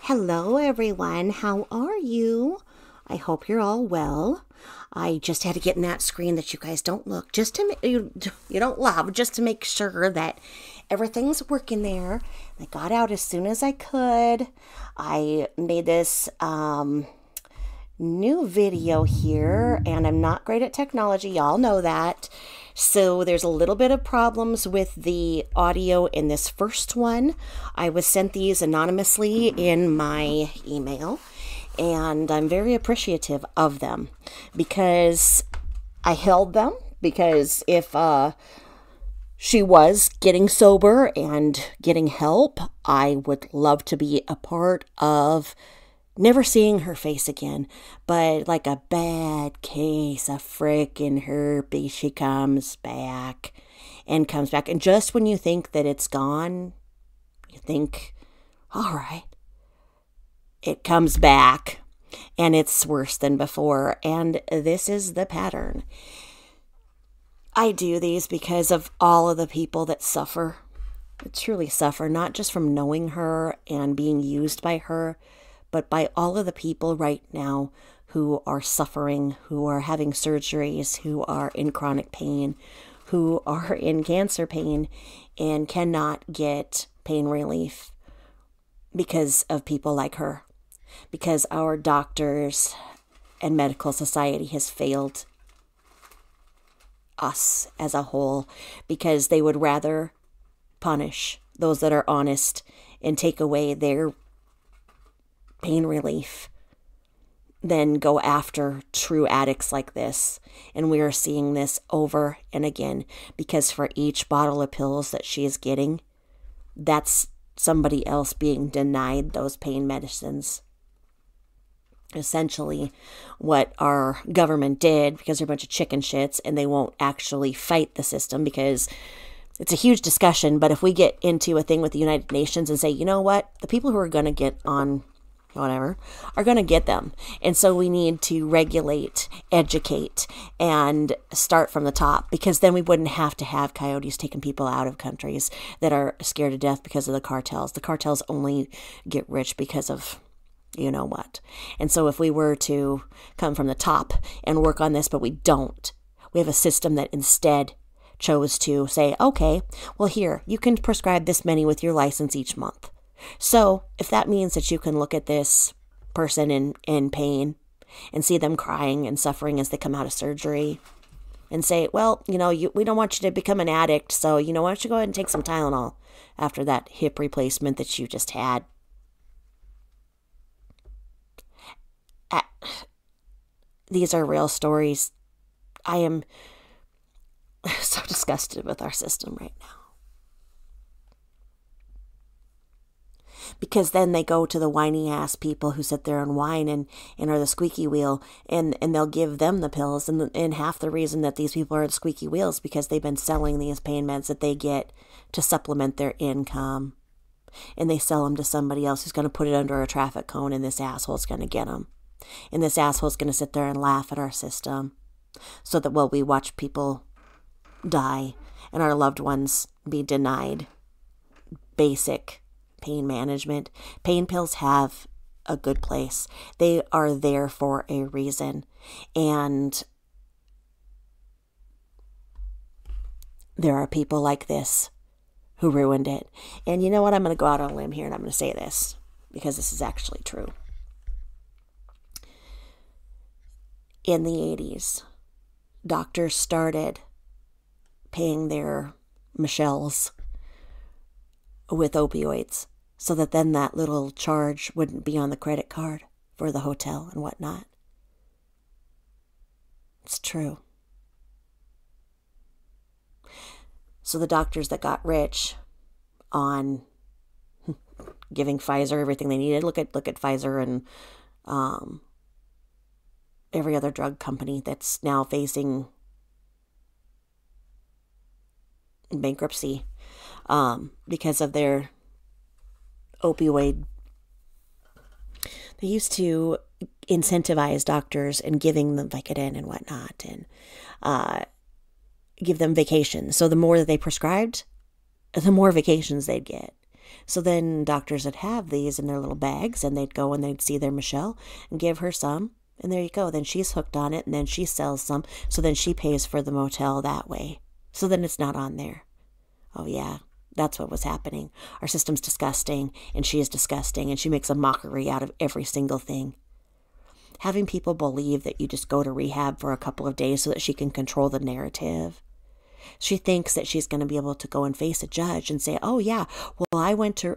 Hello, everyone. How are you? I hope you're all well. I just had to get in that screen that you guys don't look, just to you don't love, just to make sure that everything's working there. I got out as soon as I could. I made this new video here, and I'm not great at technology. Y'all know that. So there's a little bit of problems with the audio in this first one. I was sent these anonymously in my email, and I'm very appreciative of them because I held them, because if she was getting sober and getting help, I would love to be a part of never seeing her face again. But like a bad case of frickin' herpes, she comes back. And just when you think that it's gone, you think, all right, it comes back and it's worse than before. And this is the pattern. I do these because of all of the people that suffer, truly suffer, not just from knowing her and being used by her, but by all of the people right now who are suffering, who are having surgeries, who are in chronic pain, who are in cancer pain and cannot get pain relief because of people like her. Because our doctors and medical society has failed us as a whole, because they would rather punish those that are honest and take away their pain relief than go after true addicts like this. And we are seeing this over and again, because for each bottle of pills that she is getting, that's somebody else being denied those pain medicines. Essentially what our government did, because they're a bunch of chicken shits and they won't actually fight the system, because it's a huge discussion. But if we get into a thing with the United Nations and say, you know what, the people who are going to get on whatever are going to get them. And so we need to regulate, educate, and start from the top, because then we wouldn't have to have coyotes taking people out of countries that are scared to death because of the cartels. The cartels only get rich because of you know what. And so if we were to come from the top and work on this, but we don't, we have a system that instead chose to say, okay, well here, you can prescribe this many with your license each month. So if that means that you can look at this person in pain and see them crying and suffering as they come out of surgery and say, well, we don't want you to become an addict, so, why don't you go ahead and take some Tylenol after that hip replacement that you just had. These are real stories. I am so disgusted with our system right now. Because then they go to the whiny ass people who sit there and whine and are the squeaky wheel, and they'll give them the pills. And half the reason that these people are the squeaky wheels because they've been selling these pain meds that they get to supplement their income. And they sell them to somebody else who's going to put it under a traffic cone, and this asshole's going to get them. And this asshole's going to sit there and laugh at our system so that while we watch people die and our loved ones be denied basic pain management. Pain pills have a good place. They are there for a reason. And there are people like this who ruined it. And you know what? I'm going to go out on a limb here and I'm going to say this because this is actually true. In the 80s, doctors started paying their Michelles with opioids so that then that little charge wouldn't be on the credit card for the hotel and whatnot. It's true. So the doctors that got rich on giving Pfizer everything they needed, look at Pfizer and every other drug company that's now facing bankruptcy because of their opioid. They used to incentivize doctors and giving them Vicodin and whatnot, and give them vacations. So the more that they prescribed, the more vacations they'd get. So then doctors would have these in their little bags, and they'd go and they'd see their Michelle and give her some. And there you go. Then she's hooked on it, and then she sells some. So then she pays for the motel that way. So then it's not on there. Oh, yeah. That's what was happening. Our system's disgusting, and she is disgusting, and she makes a mockery out of every single thing. Having people believe that you just go to rehab for a couple of days so that she can control the narrative. She thinks that she's going to be able to go and face a judge and say, oh, yeah, well, I went to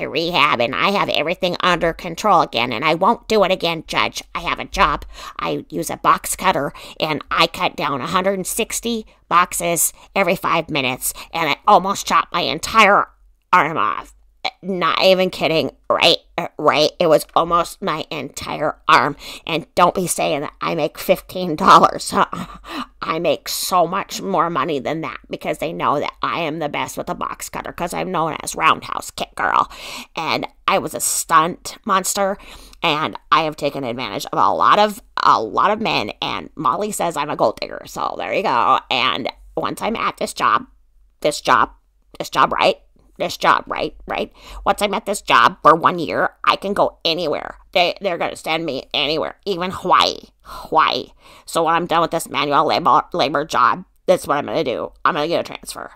rehab and I have everything under control again, and I won't do it again, Judge. I have a job. I use a box cutter, and I cut down 160 boxes every 5 minutes, and I almost chopped my entire arm off. Not even kidding, right? It was almost my entire arm. And don't be saying that I make $15. I make so much more money than that, because they know that I am the best with a box cutter, because I'm known as Roundhouse Kick Girl. And I was a stunt monster, and I have taken advantage of a lot of men. And Molly says I'm a gold digger, so there you go. And once I'm at this job, right? Once I'm at this job for 1 year, I can go anywhere. They're going to send me anywhere, even Hawaii. So when I'm done with this manual labor job, that's what I'm going to do. I'm going to get a transfer.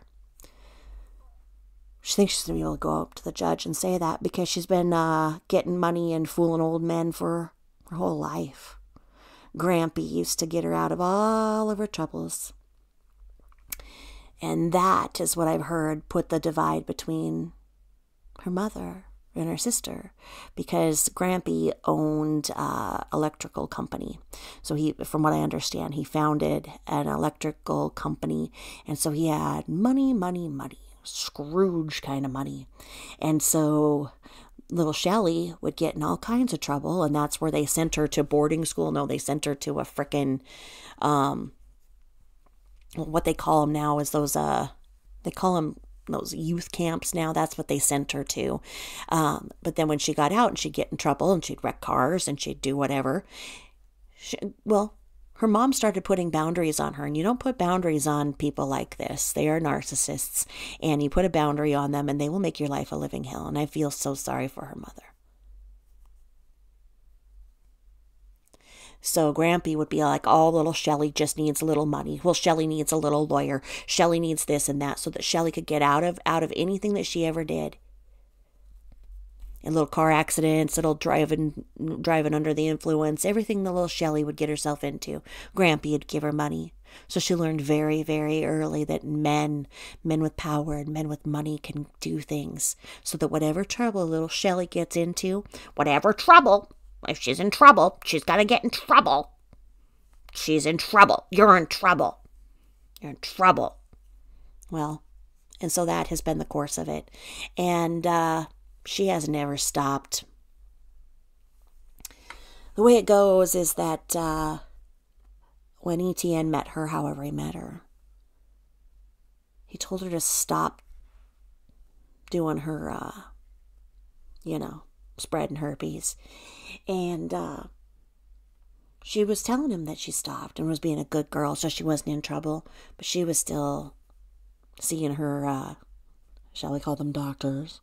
She thinks she's going to be able to go up to the judge and say that because she's been getting money and fooling old men for her whole life. Grampy used to get her out of all of her troubles. And that is what I've heard put the divide between her mother and her sister, because Grampy owned an electrical company. So he, from what I understand, he founded an electrical company, and so he had money, Scrooge kind of money. And so little Shelley would get in all kinds of trouble, and that's where they sent her to boarding school. No, they sent her to a frickin' what they call them now is those, they call them those youth camps now. That's what they sent her to. But then when she got out and she'd get in trouble and she'd wreck cars and she'd do whatever, her mom started putting boundaries on her. And you don't put boundaries on people like this. They are narcissists. And you put a boundary on them and they will make your life a living hell. And I feel so sorry for her mother. So Grampy would be like, oh, little Shelley just needs a little money. Well, Shelley needs a little lawyer. Shelley needs this and that, so that Shelley could get out of anything that she ever did. And little car accidents, little driving under the influence, everything the little Shelley would get herself into, Grampy would give her money. So she learned very, very early that men with power and men with money can do things. So that whatever trouble little Shelley gets into, if she's in trouble, she's got to get in trouble. She's in trouble. You're in trouble. You're in trouble. Well, and so that has been the course of it. And she has never stopped. The way it goes is that when ETN met her, however he met her, he told her to stop doing her, spreading herpes. And she was telling him that she stopped and was being a good girl, so she wasn't in trouble. But she was still seeing her, shall we call them doctors,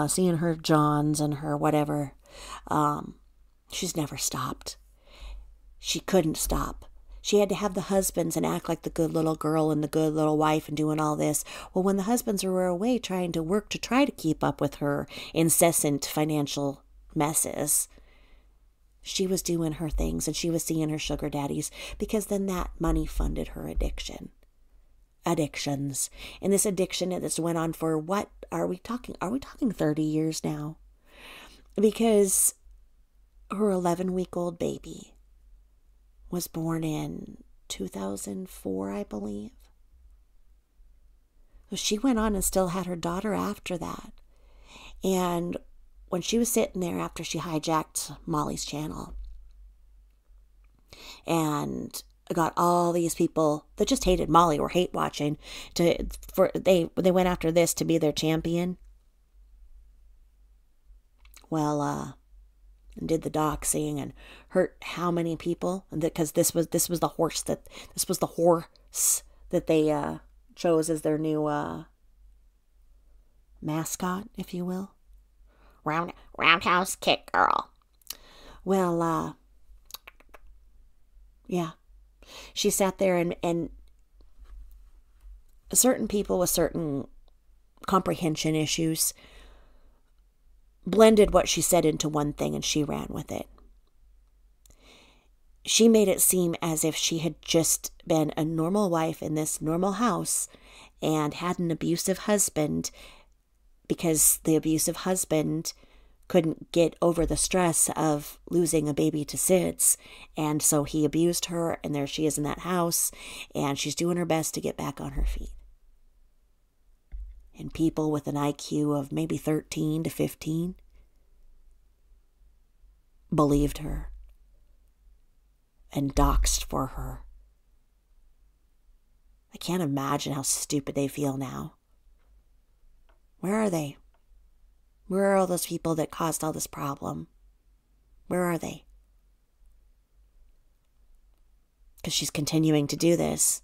seeing her Johns and her whatever. She's never stopped. She couldn't stop. She had to have the husbands and act like the good little girl and the good little wife and doing all this. Well, when the husbands were away trying to work to try to keep up with her incessant financial messes, she was doing her things and she was seeing her sugar daddies, because then that money funded her addictions. And this addiction that's went on for what are we talking? Are we talking 30 years now? Because her 11-week-old baby was born in 2004, I believe. So she went on and still had her daughter after that. And when she was sitting there after she hijacked Molly's channel and got all these people that just hated Molly or hate watching, they went after this to be their champion. Well, and did the doxing and hurt how many people? Because this was the horse that they chose as their new mascot, if you will. Roundhouse kick girl. Well, yeah. She sat there and certain people with certain comprehension issues blended what she said into one thing and she ran with it. She made it seem as if she had just been a normal wife in this normal house and had an abusive husband because the abusive husband couldn't get over the stress of losing a baby to SIDS. And so he abused her, and there she is in that house, and she's doing her best to get back on her feet. And people with an IQ of maybe 13 to 15 believed her and doxed for her. I can't imagine how stupid they feel now. Where are they? Where are all those people that caused all this problem? Where are they? Because she's continuing to do this.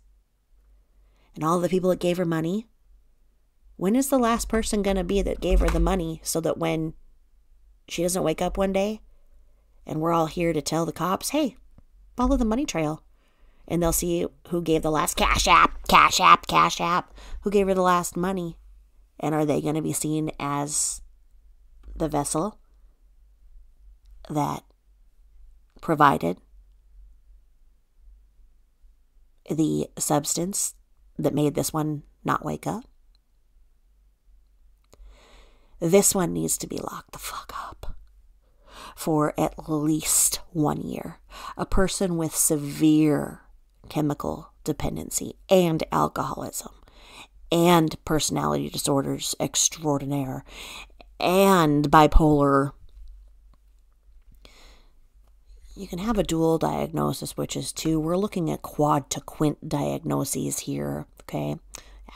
And all the people that gave her money, when is the last person going to be that gave her the money so that when she doesn't wake up one day and we're all here to tell the cops, hey, follow the money trail. And they'll see who gave the last cash app, who gave her the last money. And are they going to be seen as the vessel that provided the substance that made this one not wake up? This one needs to be locked the fuck up for at least 1 year. A person with severe chemical dependency and alcoholism and personality disorders extraordinaire and bipolar. You can have a dual diagnosis, which is 2. We're looking at quad to quint diagnoses here, okay?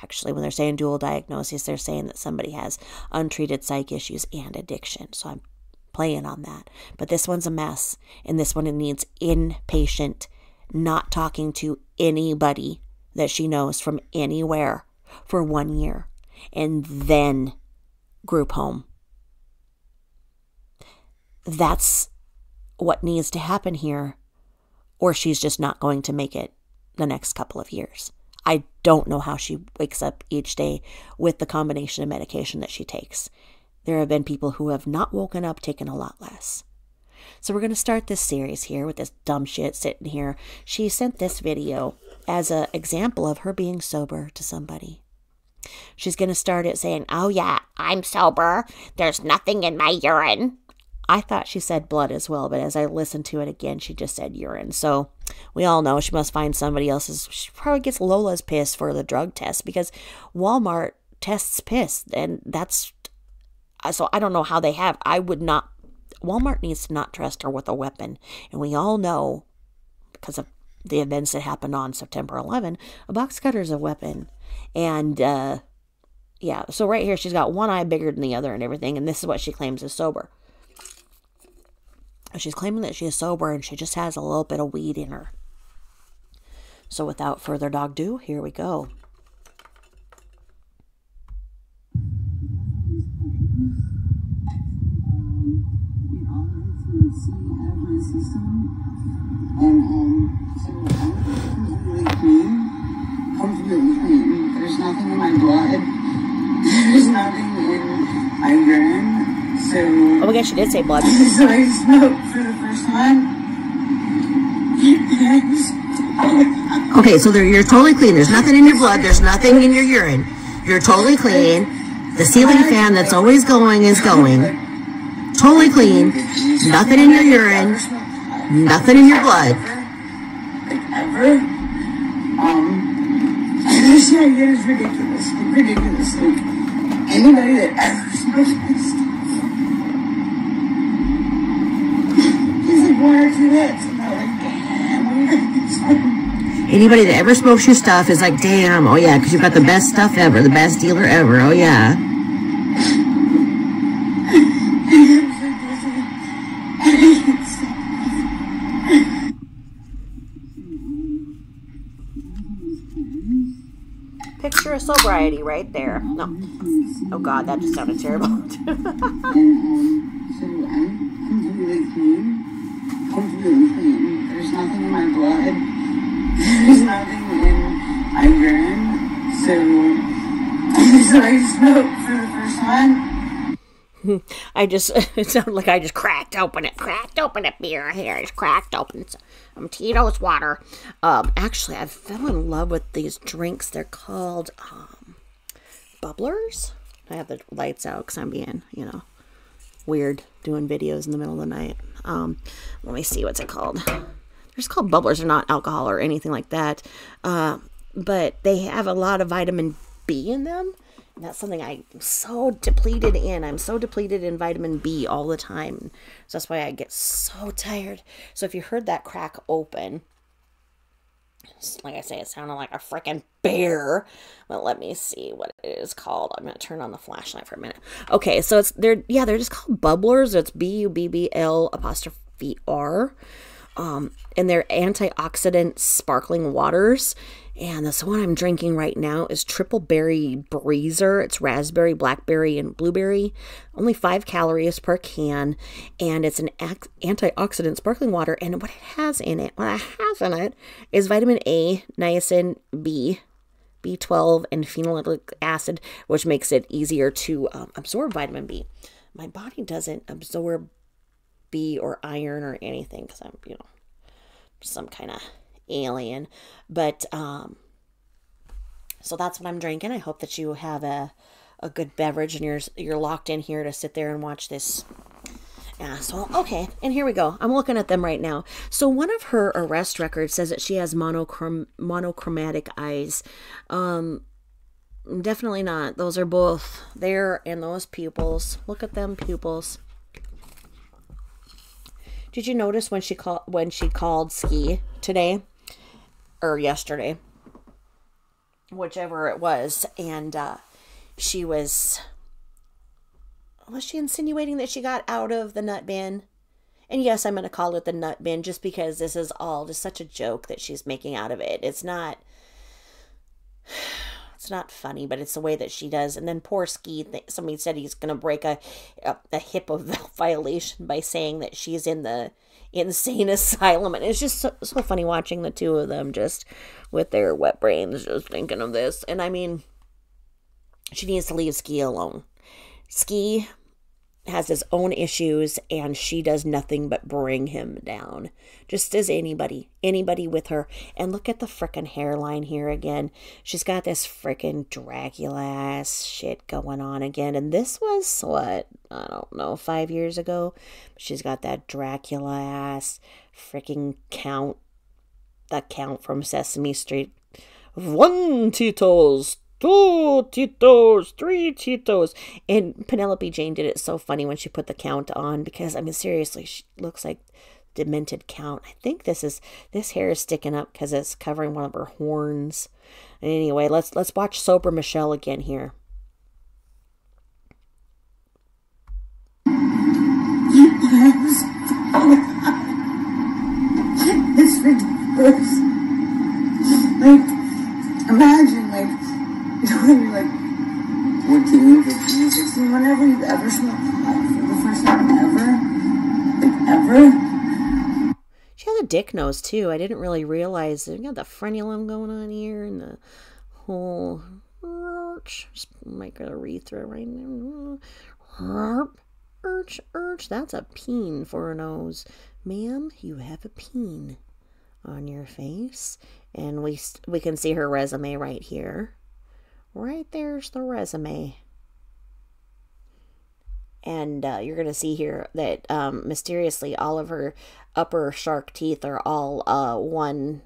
Actually, when they're saying dual diagnosis, they're saying that somebody has untreated psych issues and addiction. So I'm playing on that. But this one's a mess. And this one, it needs inpatient, not talking to anybody that she knows from anywhere for 1 year. And then group home. That's what needs to happen here, or she's just not going to make it the next couple of years. I don't know how she wakes up each day with the combination of medication that she takes. There have been people who have not woken up taking a lot less. So we're going to start this series here with this dumb shit sitting here. She sent this video as an example of her being sober to somebody. She's going to start it saying, oh yeah, I'm sober. There's nothing in my urine. I thought she said blood as well, but as I listened to it again, she just said urine. So we all know she must find somebody else's. She probably gets Lola's piss for the drug test because Walmart tests piss. And that's, so I don't know how they have. I would not, Walmart needs to not trust her with a weapon. And we all know, because of the events that happened on September 11, a box cutter is a weapon. And, yeah, so right here, she's got one eye bigger than the other and everything. And this is what she claims is sober. She's claiming that she is sober and she just has a little bit of weed in her. So without further ado, here we go. Completely clean. There's nothing in my blood. There's nothing in my urine. So, oh my gosh, she did say blood. So I smoked for the first time. Okay, so you're totally clean. There's nothing in your blood. There's nothing in your urine. You're totally clean. The ceiling fan that's always going is going. Totally clean. Nothing in your urine. Nothing in your blood. Like ever. This idea is ridiculous. It's ridiculous. Like anybody that ever smoked this stuff. Like 1 or 2 hits, and they're like, damn. Anybody that ever smokes your stuff is like, damn, oh yeah, because you've got the best stuff ever, the best dealer ever, oh yeah. Picture a sobriety right there. No. Oh God, that just sounded terrible. So I'm completely clean. There's nothing in my blood. There's nothing in my urine. So I smoked for the first time. It sounded like I just cracked open a beer here. I just cracked open some Tito's water. Actually, I fell in love with these drinks. They're called, bubblers. I have the lights out because I'm being, weird doing videos in the middle of the night. Let me see, what's it called? They're just called bubblers. They're not alcohol or anything like that. But they have a lot of vitamin B in them. And that's something I'm so depleted in. I'm so depleted in vitamin B all the time. So that's why I get so tired. So if you heard that crack open, like I say, it sounded like a freaking bear. But let me see what it is called. I'm going to turn on the flashlight for a minute. Okay, so they're just called bubblers. It's BUBBL''R. And they're antioxidant sparkling waters. And this one I'm drinking right now is Triple Berry Breezer. It's raspberry, blackberry, and blueberry. Only 5 calories per can. And it's an antioxidant sparkling water. And what it has in it is vitamin A, niacin, B, B12, and phenolic acid, which makes it easier to absorb vitamin B. My body doesn't absorb B or iron or anything because I'm, some kind of alien. But so that's what I'm drinking. I hope that you have a good beverage and you're locked in here to sit there and watch this. Yeah, so okay, and here we go. I'm looking at them right now. So one of her arrest records says that she has monochromatic eyes. Definitely not. Those are both there, and those pupils. Look at them pupils. Did you notice when she called Ski today or yesterday, whichever it was, and she was she insinuating that she got out of the nut bin? And yes, I'm going to call it the nut bin just because this is all just such a joke that she's making out of it. It's not funny, but it's the way that she does. And then poor Ski, somebody said he's going to break a HIPAA violation by saying that she's in the insane asylum. And it's just so funny watching the two of them just with their wet brains just thinking of this. And I mean, she needs to leave Ski alone. Ski has his own issues, and she does nothing but bring him down. Just as anybody with her. And look at the frickin' hairline here again. She's got this frickin' Dracula-ass shit going on again. And this was, what, I don't know, 5 years ago? She's got that Dracula-ass frickin' count. The Count from Sesame Street. 1 Tito's. 2 Titos, 3 Titos. And Penelope Jane did it so funny when she put the Count on, because, I mean, seriously, she looks like demented Count. I think this hair is sticking up because it's covering one of her horns. And anyway, let's watch Sober Michelle again here. It's ridiculous. Like, imagine, like, when you're like 14, 15, 16, whenever you've ever smoked pot for the first time ever. She has a dick nose too. I didn't really realize it. You got the frenulum going on here and the whole just make a read through right now. That's a peen for a nose. Ma'am, you have a peen on your face. And we can see her resume right here. Right there's the resume. And you're going to see here that mysteriously all of her upper shark teeth are all one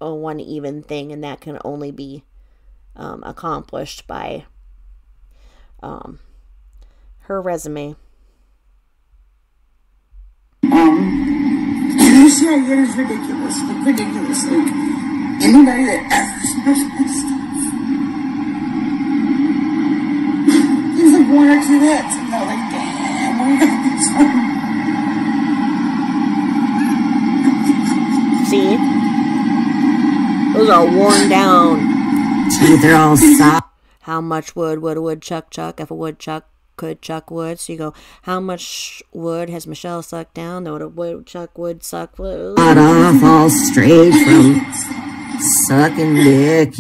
even thing, and that can only be accomplished by her resume. This idea is ridiculous. Like, ridiculous. Like, anybody that ever smokes this stuff. It's like 1 or 2 hits, and they're like, damn, what are you gonna do something? See? Those are worn down teeth are all soft. How much wood would a woodchuck chuck if a woodchuck could chuck wood? So you go, how much wood has Michelle sucked down that a woodchuck would suck wood? Cut off all straight from sucking dick.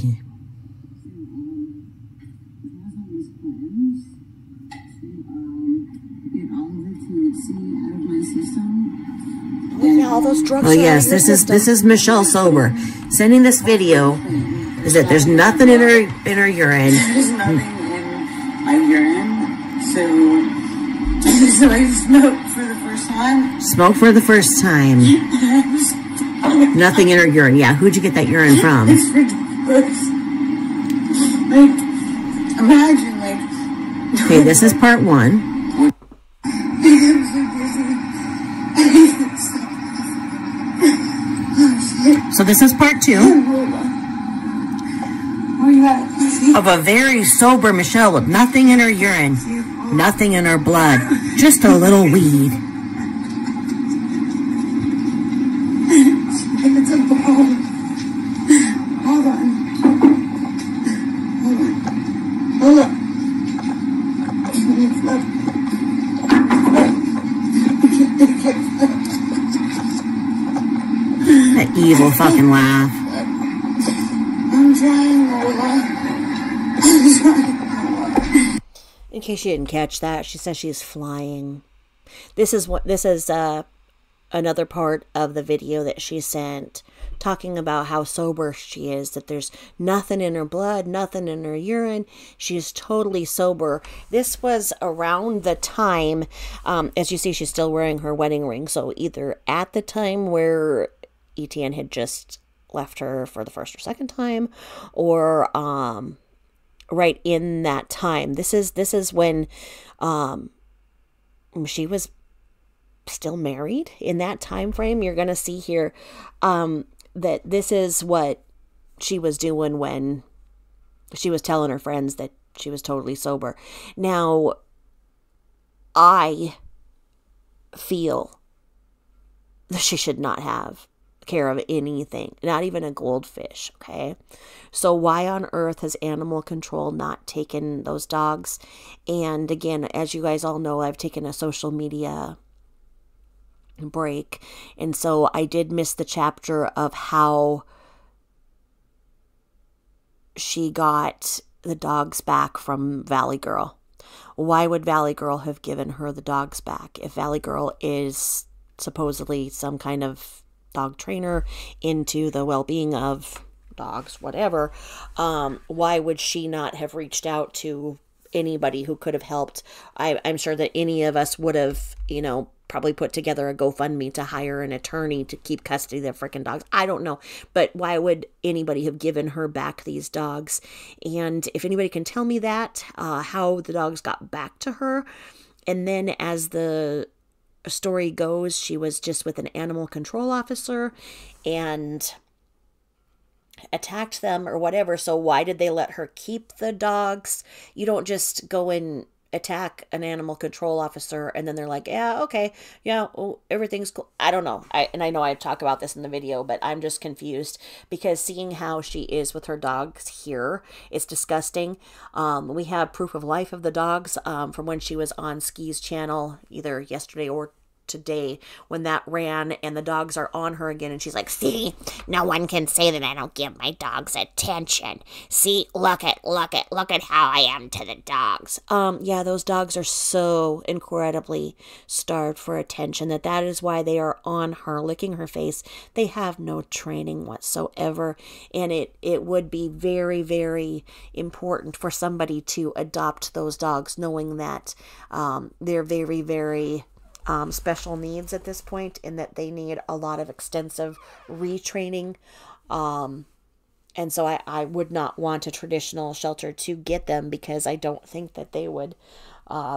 Yeah, all those drugs. Oh yes, this is Michelle sober. Sending this video is that there's nothing in her urine. There's nothing in my urine, so I smoked for the first time. Smoke for the first time. Nothing in her urine. Yeah, who'd you get that urine from? It's ridiculous. Like, imagine, like. Okay, this is part 1. So this is part 2 of a very sober Michelle with nothing in her urine, nothing in her blood, just a little weed. It's a ball. Hold on. Hold on. That evil fucking laugh. I'm trying, Lola. I'm trying. In case you didn't catch that, she says she is flying. This is another part of the video that she sent, talking about how sober she is, that there's nothing in her blood, nothing in her urine. She is totally sober. This was around the time, as you see, she's still wearing her wedding ring. So either at the time where ETN had just left her for the first or second time, or right in that time. This is when she was still married in that time frame. You're gonna see here that this is what she was doing when she was telling her friends that she was totally sober. Now, I feel that she should not have care of anything, not even a goldfish. Okay, so why on earth has animal control not taken those dogs? And again, as you guys all know, I've taken a social media break, and so I did miss the chapter of how she got the dogs back from Valley Girl. Why would Valley Girl have given her the dogs back if Valley Girl is supposedly some kind of dog trainer into the well-being of dogs, whatever? Why would she not have reached out to anybody who could have helped? I'm sure that any of us would have, probably put together a GoFundMe to hire an attorney to keep custody of the freaking dogs. I don't know. But why would anybody have given her back these dogs? And if anybody can tell me that, how the dogs got back to her. And then as the story goes, she was just with an animal control officer and attacked them or whatever. So why did they let her keep the dogs? You don't just go and attack an animal control officer and then they're like, yeah, okay, yeah, well, everything's cool. I don't know. I know I talk about this in the video, but I'm just confused because seeing how she is with her dogs here, it's disgusting. We have proof of life of the dogs from when she was on Ski's channel either yesterday or today when that ran, and the dogs are on her again, and she's like, See, no one can say that I don't give my dogs attention. See, look at how I am to the dogs. Yeah, those dogs are so incredibly starved for attention that is why they are on her, licking her face. They have no training whatsoever, and it would be very, very important for somebody to adopt those dogs, knowing that they're very, very special needs at this point, and that they need a lot of extensive retraining. And so I would not want a traditional shelter to get them because I don't think that they would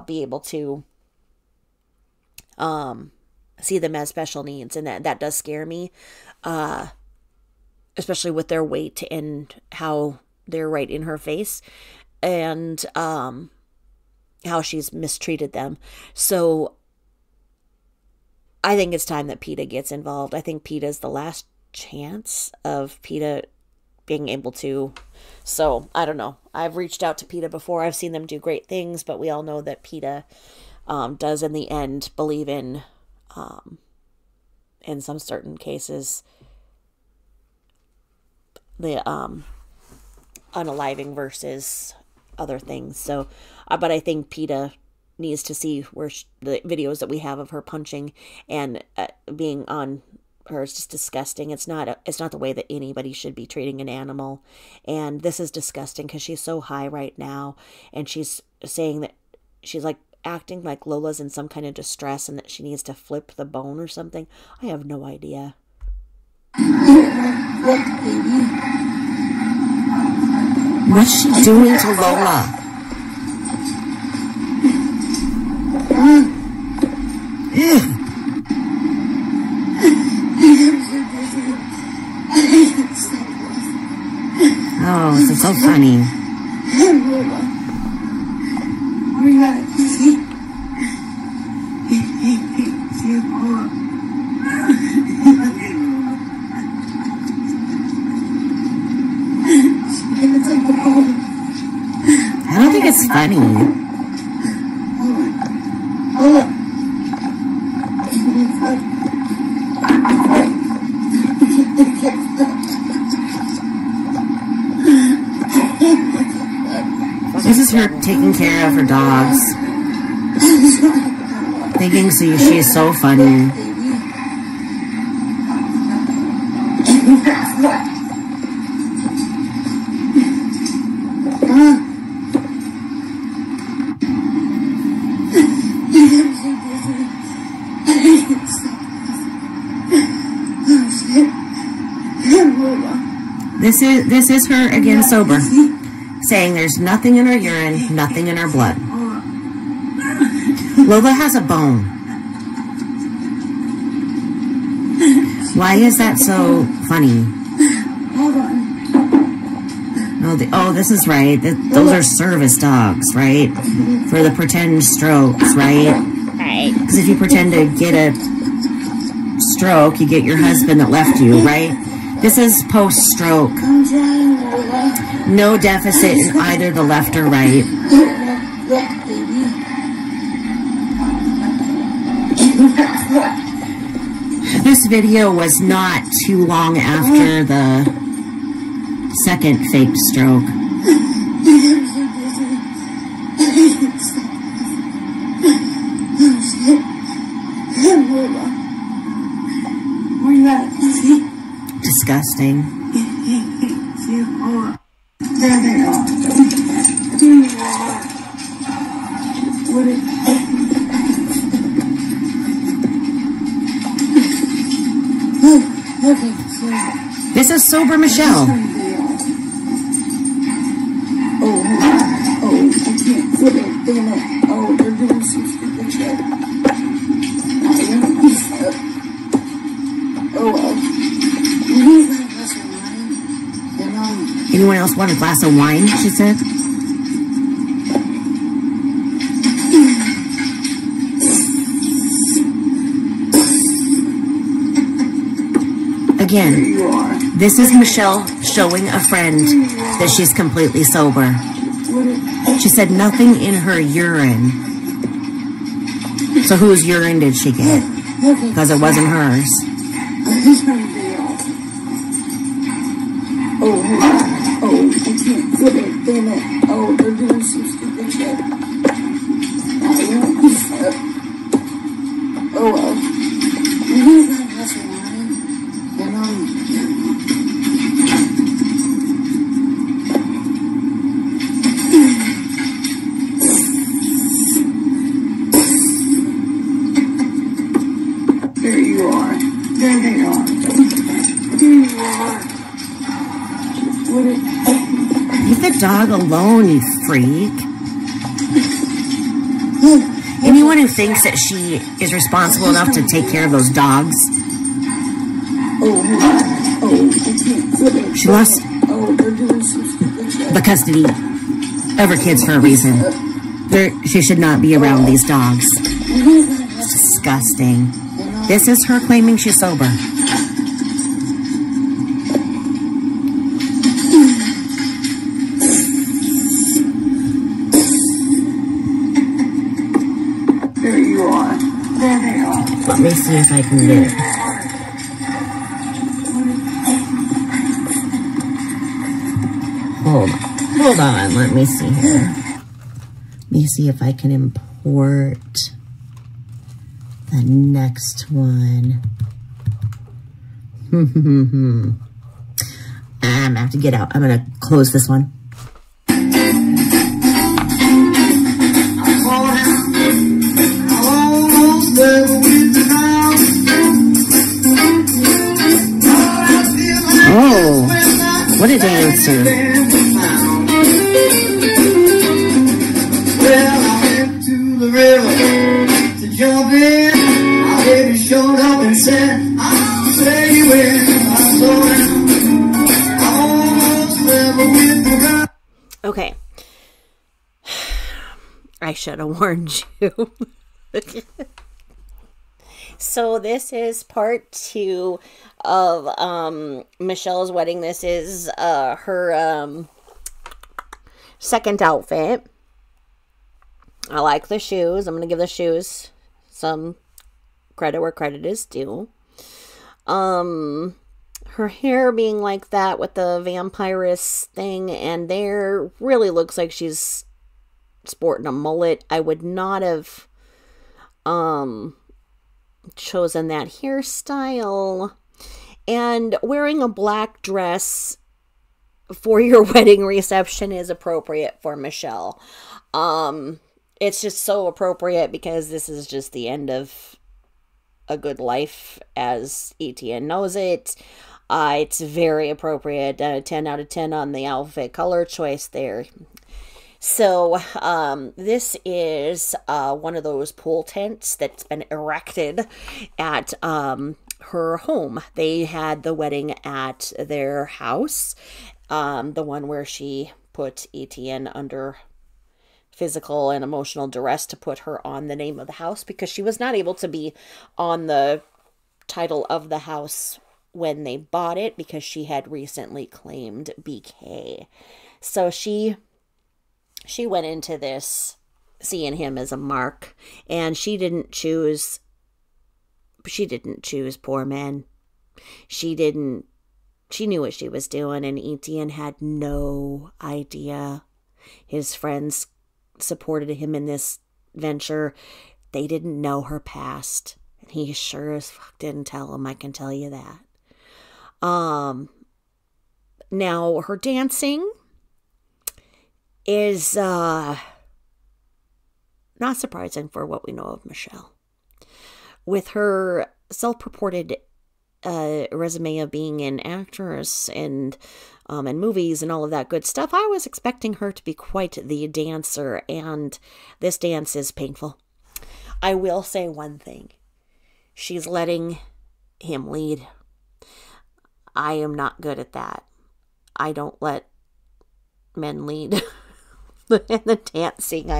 be able to see them as special needs. And that does scare me, especially with their weight and how they're right in her face, and how she's mistreated them. So I think it's time that PETA gets involved. I think PETA is the last chance of PETA being able to So, I don't know. I've reached out to PETA before. I've seen them do great things, but we all know that PETA does in the end believe in some certain cases, the unaliving versus other things. So, but I think PETA needs to see where the videos that we have of her punching and being on her is just disgusting. It's not the way that anybody should be treating an animal, and this is disgusting because she's so high right now, and she's saying that she's like acting like Lola's in some kind of distress and that she needs to flip the bone or something. I have no idea. What's she doing to Lola? Oh, this is so funny. I don't think it's funny. This is her taking care of her dogs. Thinking she is so funny. This is her again sober, saying there's nothing in her urine, nothing in her blood. Lola has a bone. Why is that so funny? Oh, this is right. Those are service dogs, right? For the pretend strokes, right? Right. Because if you pretend to get a stroke, you get your husband that left you, right? This is post-stroke. No deficit in either the left or right. This video was not too long after the second fake stroke. Disgusting. This is sober Michelle. They're doing some stupid shit. Anyone else want a glass of wine, she said? Again, this is Michelle showing a friend that she's completely sober. She said nothing in her urine. So whose urine did she get? Because it wasn't hers. They're doing some stupid shit. There you are. There they are. There you are. Leave the dog alone, you freak. Anyone who thinks that she is responsible enough to take care of those dogs, she lost the custody of her kids for a reason. She should not be around these dogs. It's disgusting. This is her claiming she's sober. There they are. Let me see if I can get it. Hold on, let me see here. Let me see if I can import the next one. I'm gonna have to get out. I'm gonna close this one. Oh, what a dancer. Well, I went to the river to jump in. My baby showed up and said, I'll say you in. I saw him. I almost level with the ground. Okay. I should have warned you. So this is part 2 of Michelle's wedding. This is her second outfit. I like the shoes. I'm going to give the shoes some credit where credit is due. Her hair being like that with the vampirist thing and there really looks like she's sporting a mullet. I would not have chosen that hairstyle. And wearing a black dress for your wedding reception is appropriate for Michelle. It's just so appropriate because this is just the end of a good life as ETN knows it. It's very appropriate. 10 out of 10 on the outfit color choice there. So this is one of those pool tents that's been erected at her home. They had the wedding at their house, the one where she put ETN under physical and emotional duress to put her on the name of the house because she was not able to be on the title of the house when they bought it because she had recently claimed BK. So she went into this seeing him as a mark, and she didn't choose poor men. She knew what she was doing, and ETN had no idea. His friends supported him in this venture. They didn't know her past. And he sure as fuck didn't tell them, I can tell you that. Now her dancing is not surprising for what we know of Michelle. With her self-purported resume of being an actress and movies and all of that good stuff, I was expecting her to be quite the dancer, and this dance is painful. I will say one thing. She's letting him lead. I am not good at that. I don't let men lead in the dancing.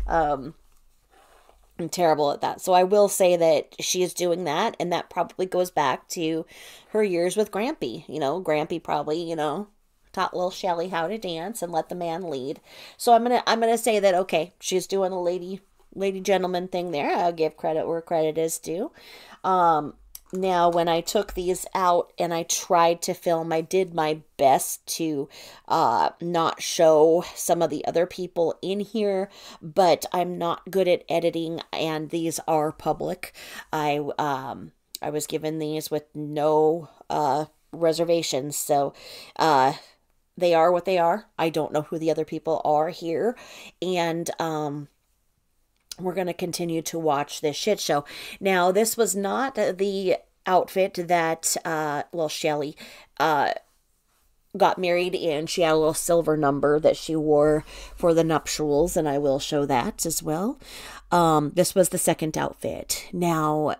I'm terrible at that. So I will say that she is doing that, and that probably goes back to her years with Grampy. You know, Grampy probably, taught little Shelly how to dance and let the man lead. So I'm gonna say that, okay, she's doing a lady gentleman thing there. I'll give credit where credit is due. Now, when I took these out and I tried to film, I did my best to not show some of the other people in here, but I'm not good at editing, and these are public. I was given these with no reservations, so they are what they are. I don't know who the other people are here, and we're going to continue to watch this shit show. Now, this was not the outfit that, Shelly got married in. She had a little silver number that she wore for the nuptials, and I will show that as well. This was the second outfit. Now,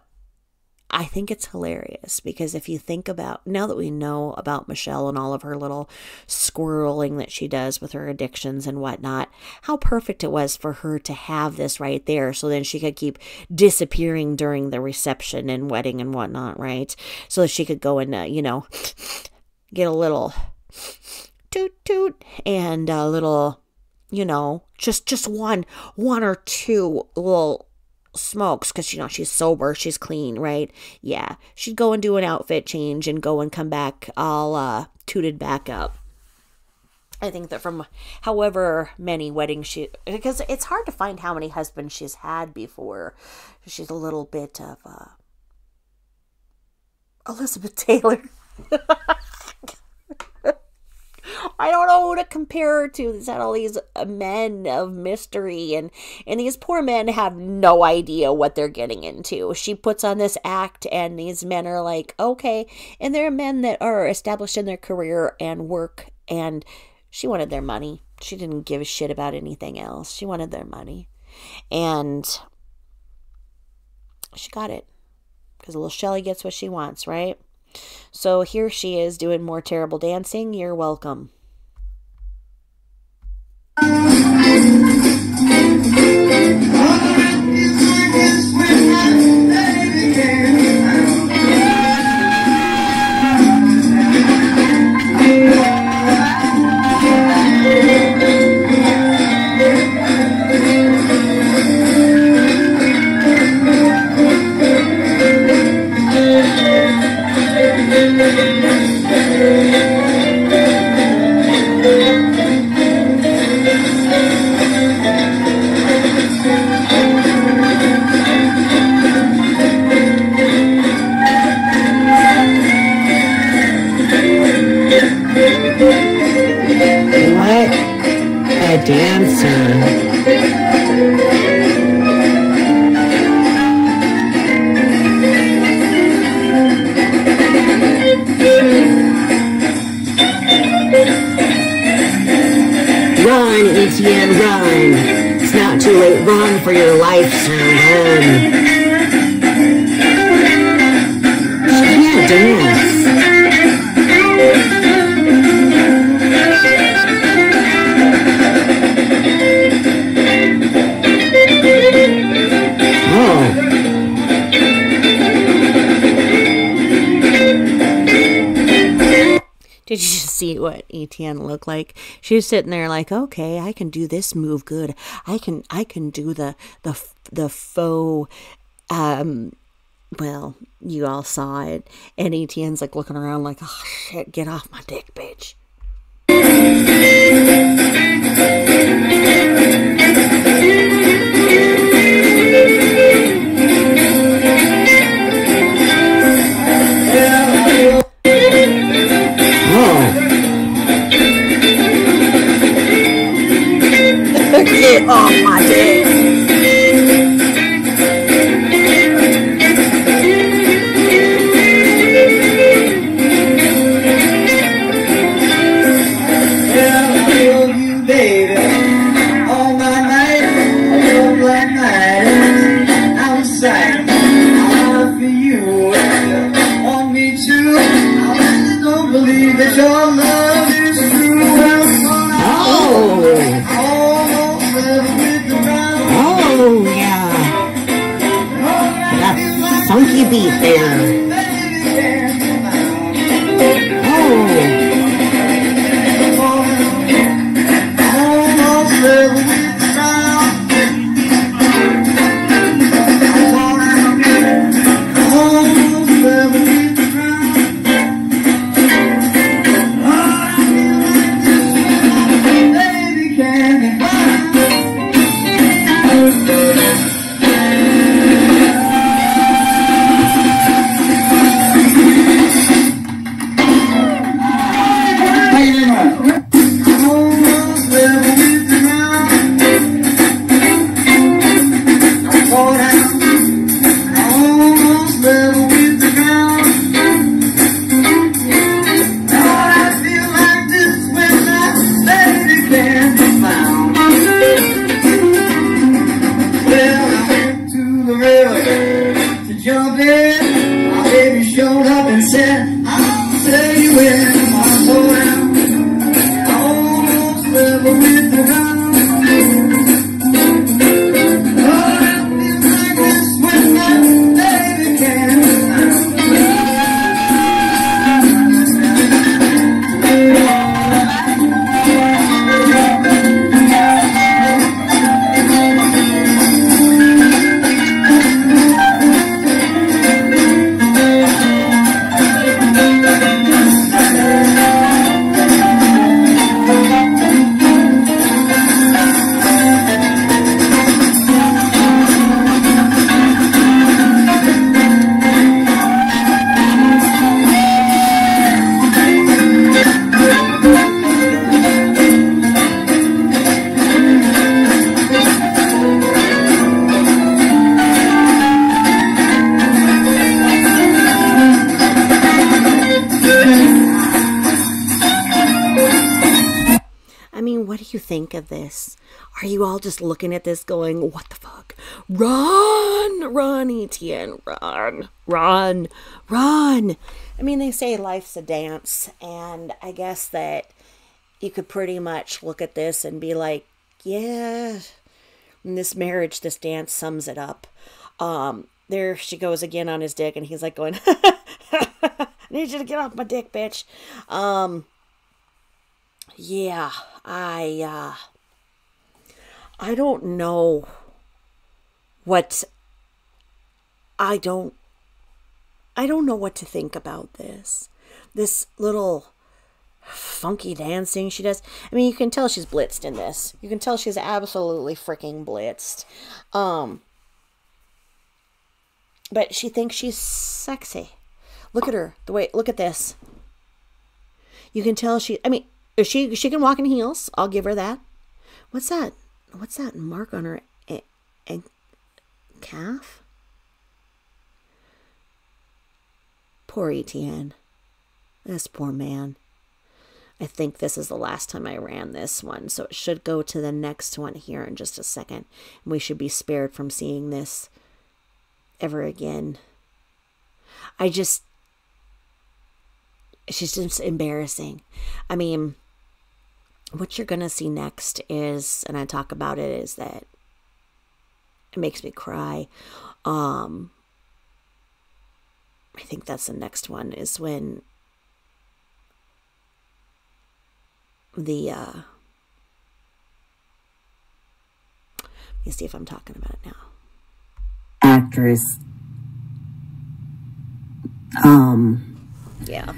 I think it's hilarious because if you think about, now that we know about Michelle and all of her little squirreling that she does with her addictions and whatnot, how perfect it was for her to have this right there so then she could keep disappearing during the reception and wedding and whatnot, right? So that she could go and, get a little toot toot and a little, just one or two little smokes, because, you know, she's sober, she's clean, right? Yeah, she'd go and do an outfit change and go and come back all tooted back up. I think that from however many weddings because it's hard to find how many husbands she's had before. She's a little bit of Elizabeth Taylor. I don't know who to compare her to. There's all these men of mystery, and these poor men have no idea what they're getting into. She puts on this act, and these men are like, okay. And they're men that are established in their career and work, and she wanted their money. She didn't give a shit about anything else. She wanted their money. And she got it. Because little Shelly gets what she wants, right? So here she is doing more terrible dancing. You're welcome. Run, ETN, run. It's not too late. Run for your life, sir. Run. She can't dance. Oh. Did you see what ETN looked like? She was sitting there like, okay, I can do this move good. I can do the faux, well, you all saw it. And ETN's like looking around like, oh shit, get off my dick, bitch. Get off my dick. Funky beat there. think of this? Are you all just looking at this going, what the fuck? Run, run, ETN, run, run, run. I mean, they say life's a dance, and I guess that you could pretty much look at this and be like, yeah, in this marriage, this dance sums it up. There she goes again on his dick, and he's like going, I need you to get off my dick, bitch. Yeah, I don't know what, I don't know what to think about this. This little funky dancing she does. I mean, you can tell she's blitzed in this. You can tell she's absolutely freaking blitzed. But she thinks she's sexy. Look at her. Look at this. You can tell she can walk in heels. I'll give her that. What's that? What's that mark on her calf? Poor ETN. This poor man. I think this is the last time I ran this one, so it should go to the next one here in just a second. And we should be spared from seeing this ever again. She's just embarrassing. I mean, what you're going to see next is, and I talk about it, is that it makes me cry. I think that's the next one, is when the, let me see if I'm talking about it now. Actress. Yeah.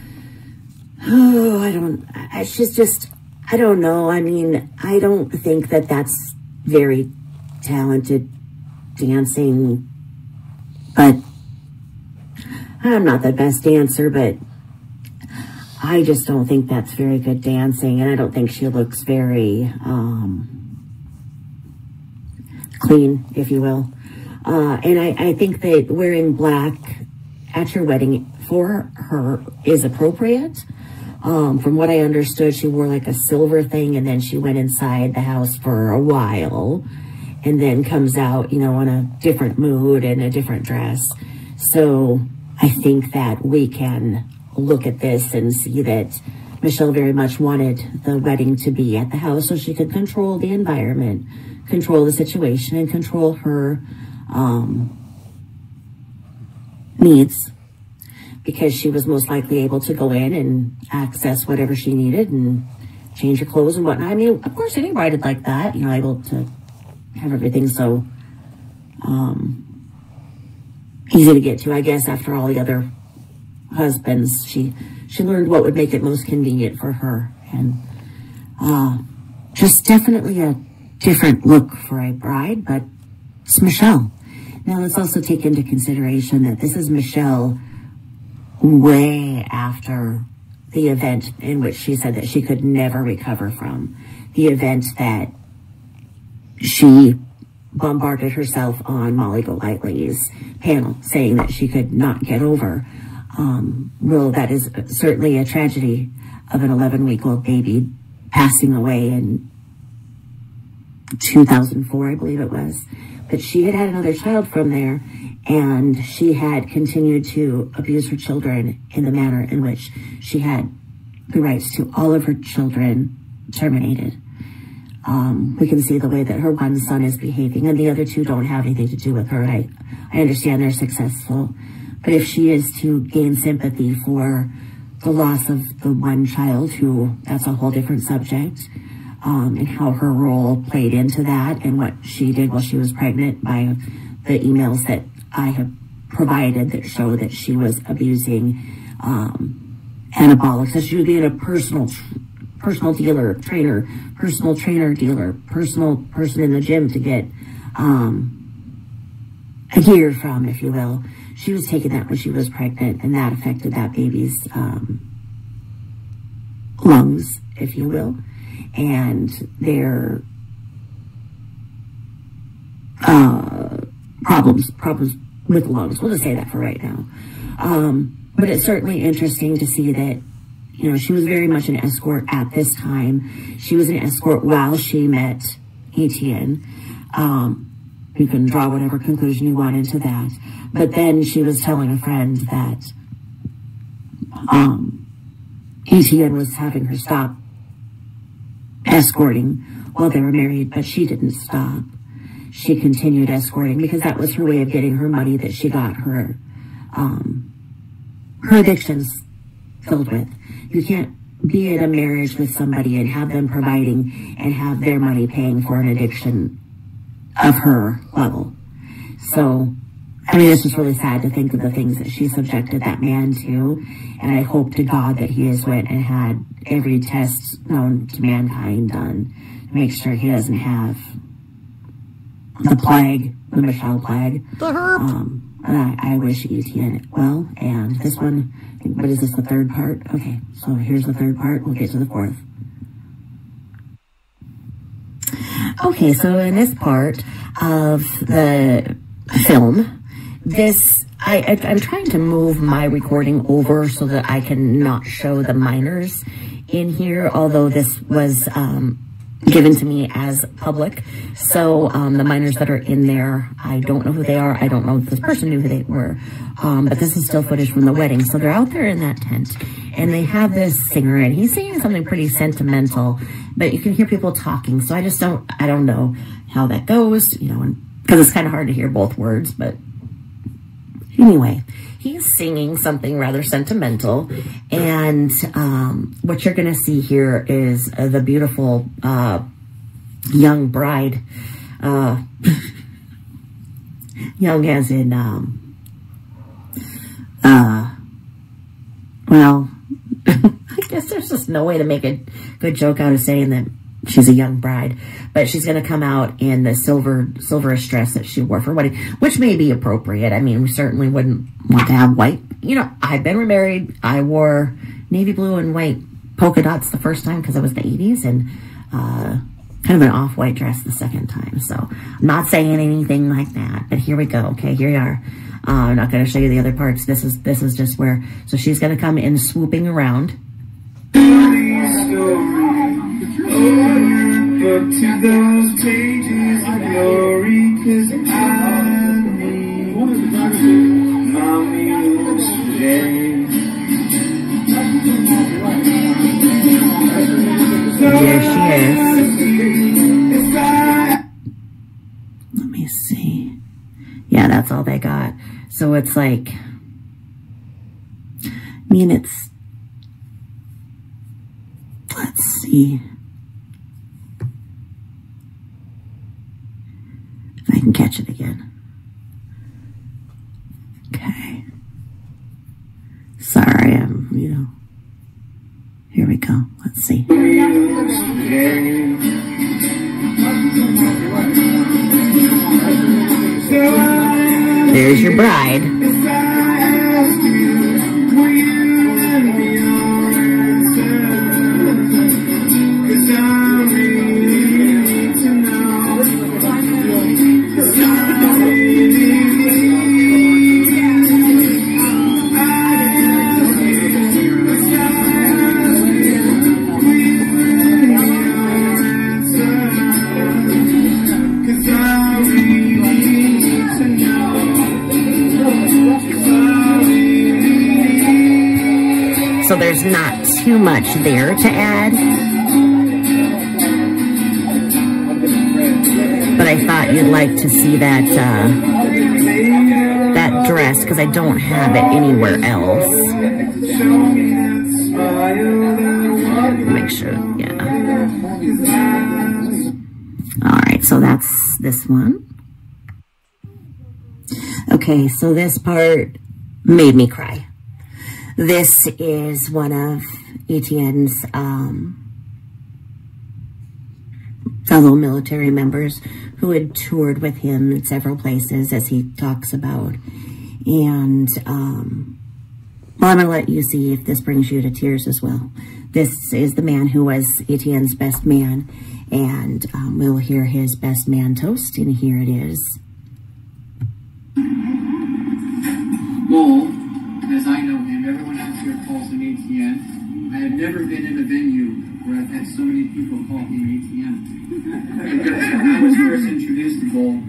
Oh, she's just, I don't know. I mean, I don't think that that's very talented dancing, but I'm not the best dancer, but I just don't think that's very good dancing, and I don't think she looks very, clean, if you will. And I think that wearing black at your wedding for her is appropriate. From what I understood, she wore like a silver thing, and then she went inside the house for a while and then comes out, you know, in a different mood and a different dress. So I think that we can look at this and see that Michelle very much wanted the wedding to be at the house so she could control the environment, control the situation, and control her needs, because she was most likely able to go in and access whatever she needed and change her clothes and whatnot. I mean, of course, any bride would like that, you know, able to have everything so easy to get to. I guess after all the other husbands, she learned what would make it most convenient for her. And just definitely a different look for a bride, but it's Michelle. Now, let's also take into consideration that this is Michelle way after the event in which she said that she could never recover from. The event that she bombarded herself on Molly Golightly's panel, saying that she could not get over. Well, that is certainly a tragedy of an 11-week-old baby passing away in 2004, I believe it was. But she had another child from there, and she had continued to abuse her children in the manner in which she had the rights to all of her children terminated. We can see the way that her one son is behaving, and the other two don't have anything to do with her. I understand they're successful, but if she is to gain sympathy for the loss of the one child, who, that's a whole different subject, and how her role played into that and what she did while she was pregnant, by the emails that I have provided that show that she was abusing anabolics. So she was being a personal dealer, trainer, personal trainer, dealer, personal person in the gym to get a gear from, if you will. She was taking that when she was pregnant, and that affected that baby's lungs, if you will, and their problems with lungs. We'll just say that for right now. But it's certainly interesting to see that you know, she was very much an escort at this time. She was an escort while she met ETN. You can draw whatever conclusion you want into that. But then she was telling a friend that ETN was having her stop escorting while they were married, but she didn't stop. She continued escorting because that was her way of getting her money that she got her addictions filled with. You can't be in a marriage with somebody and have them providing and have their money paying for an addiction of her level. So, I mean, it's just really sad to think of the things that she subjected that man to. And I hope to God that he has went and had every test known to mankind done to make sure he doesn't have the plague, the Michelle plague. The herb. I wish ETN well. And this one, what is this, the third part? Okay, so here's the third part. We'll get to the fourth. Okay, so in this part of the film, I'm trying to move my recording over so that I can not show the minors in here, although this was given to me as public. So the minors that are in there, I don't know who they are. I don't know if this person knew who they were. But this is still footage from the wedding. So they're out there in that tent, and they have this singer, and he's singing something pretty sentimental, but you can hear people talking. So I don't know how that goes, you know, because it's kind of hard to hear both words, but anyway, he's singing something rather sentimental, and what you're going to see here is the beautiful young bride, young as in, well, I guess there's just no way to make a good joke out of saying that she's a young bride, but she's going to come out in the silverish dress that she wore for wedding, which may be appropriate. I mean, we certainly wouldn't want to have white. You know, I've been remarried. I wore navy blue and white polka dots the first time because it was the 80s, and kind of an off-white dress the second time. So I'm not saying anything like that, but here we go. Okay, here we are. I'm not going to show you the other parts. This is just where, so she's going to come in swooping around. Up to those pages of glory, 'cause I need my muse today. There she is. Let me see. Yeah, that's all they got. So it's like, I mean, it's, let's see. I can catch it again. Okay. Sorry, you know. Here we go. Let's see. There's your bride. So there's not too much there to add, but I thought you'd like to see that that dress, because I don't have it anywhere else. Make sure, yeah. All right, so that's this one. Okay, so this part made me cry. This is one of ETN's fellow military members who had toured with him in several places, as he talks about. And, well, I'm going to let you see if this brings you to tears as well. This is the man who was ETN's best man, and we'll hear his best man toast, and here it is. Well, as I know him, everyone else here calls him ETN. I had never been in a venue where I've had so many people call me an ETN. When I was first introduced to Bull,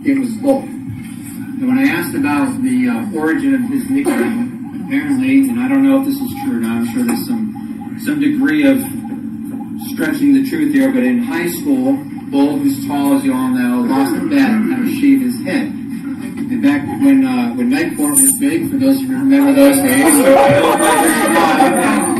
it was Bull. And when I asked about the origin of his nickname, apparently, and I don't know if this is true or not, I'm sure there's some degree of stretching the truth here, but in high school, Bull, who's tall as you all know, lost a bet how to shave his head. And back when Night Court was big, for those of you who remember those days,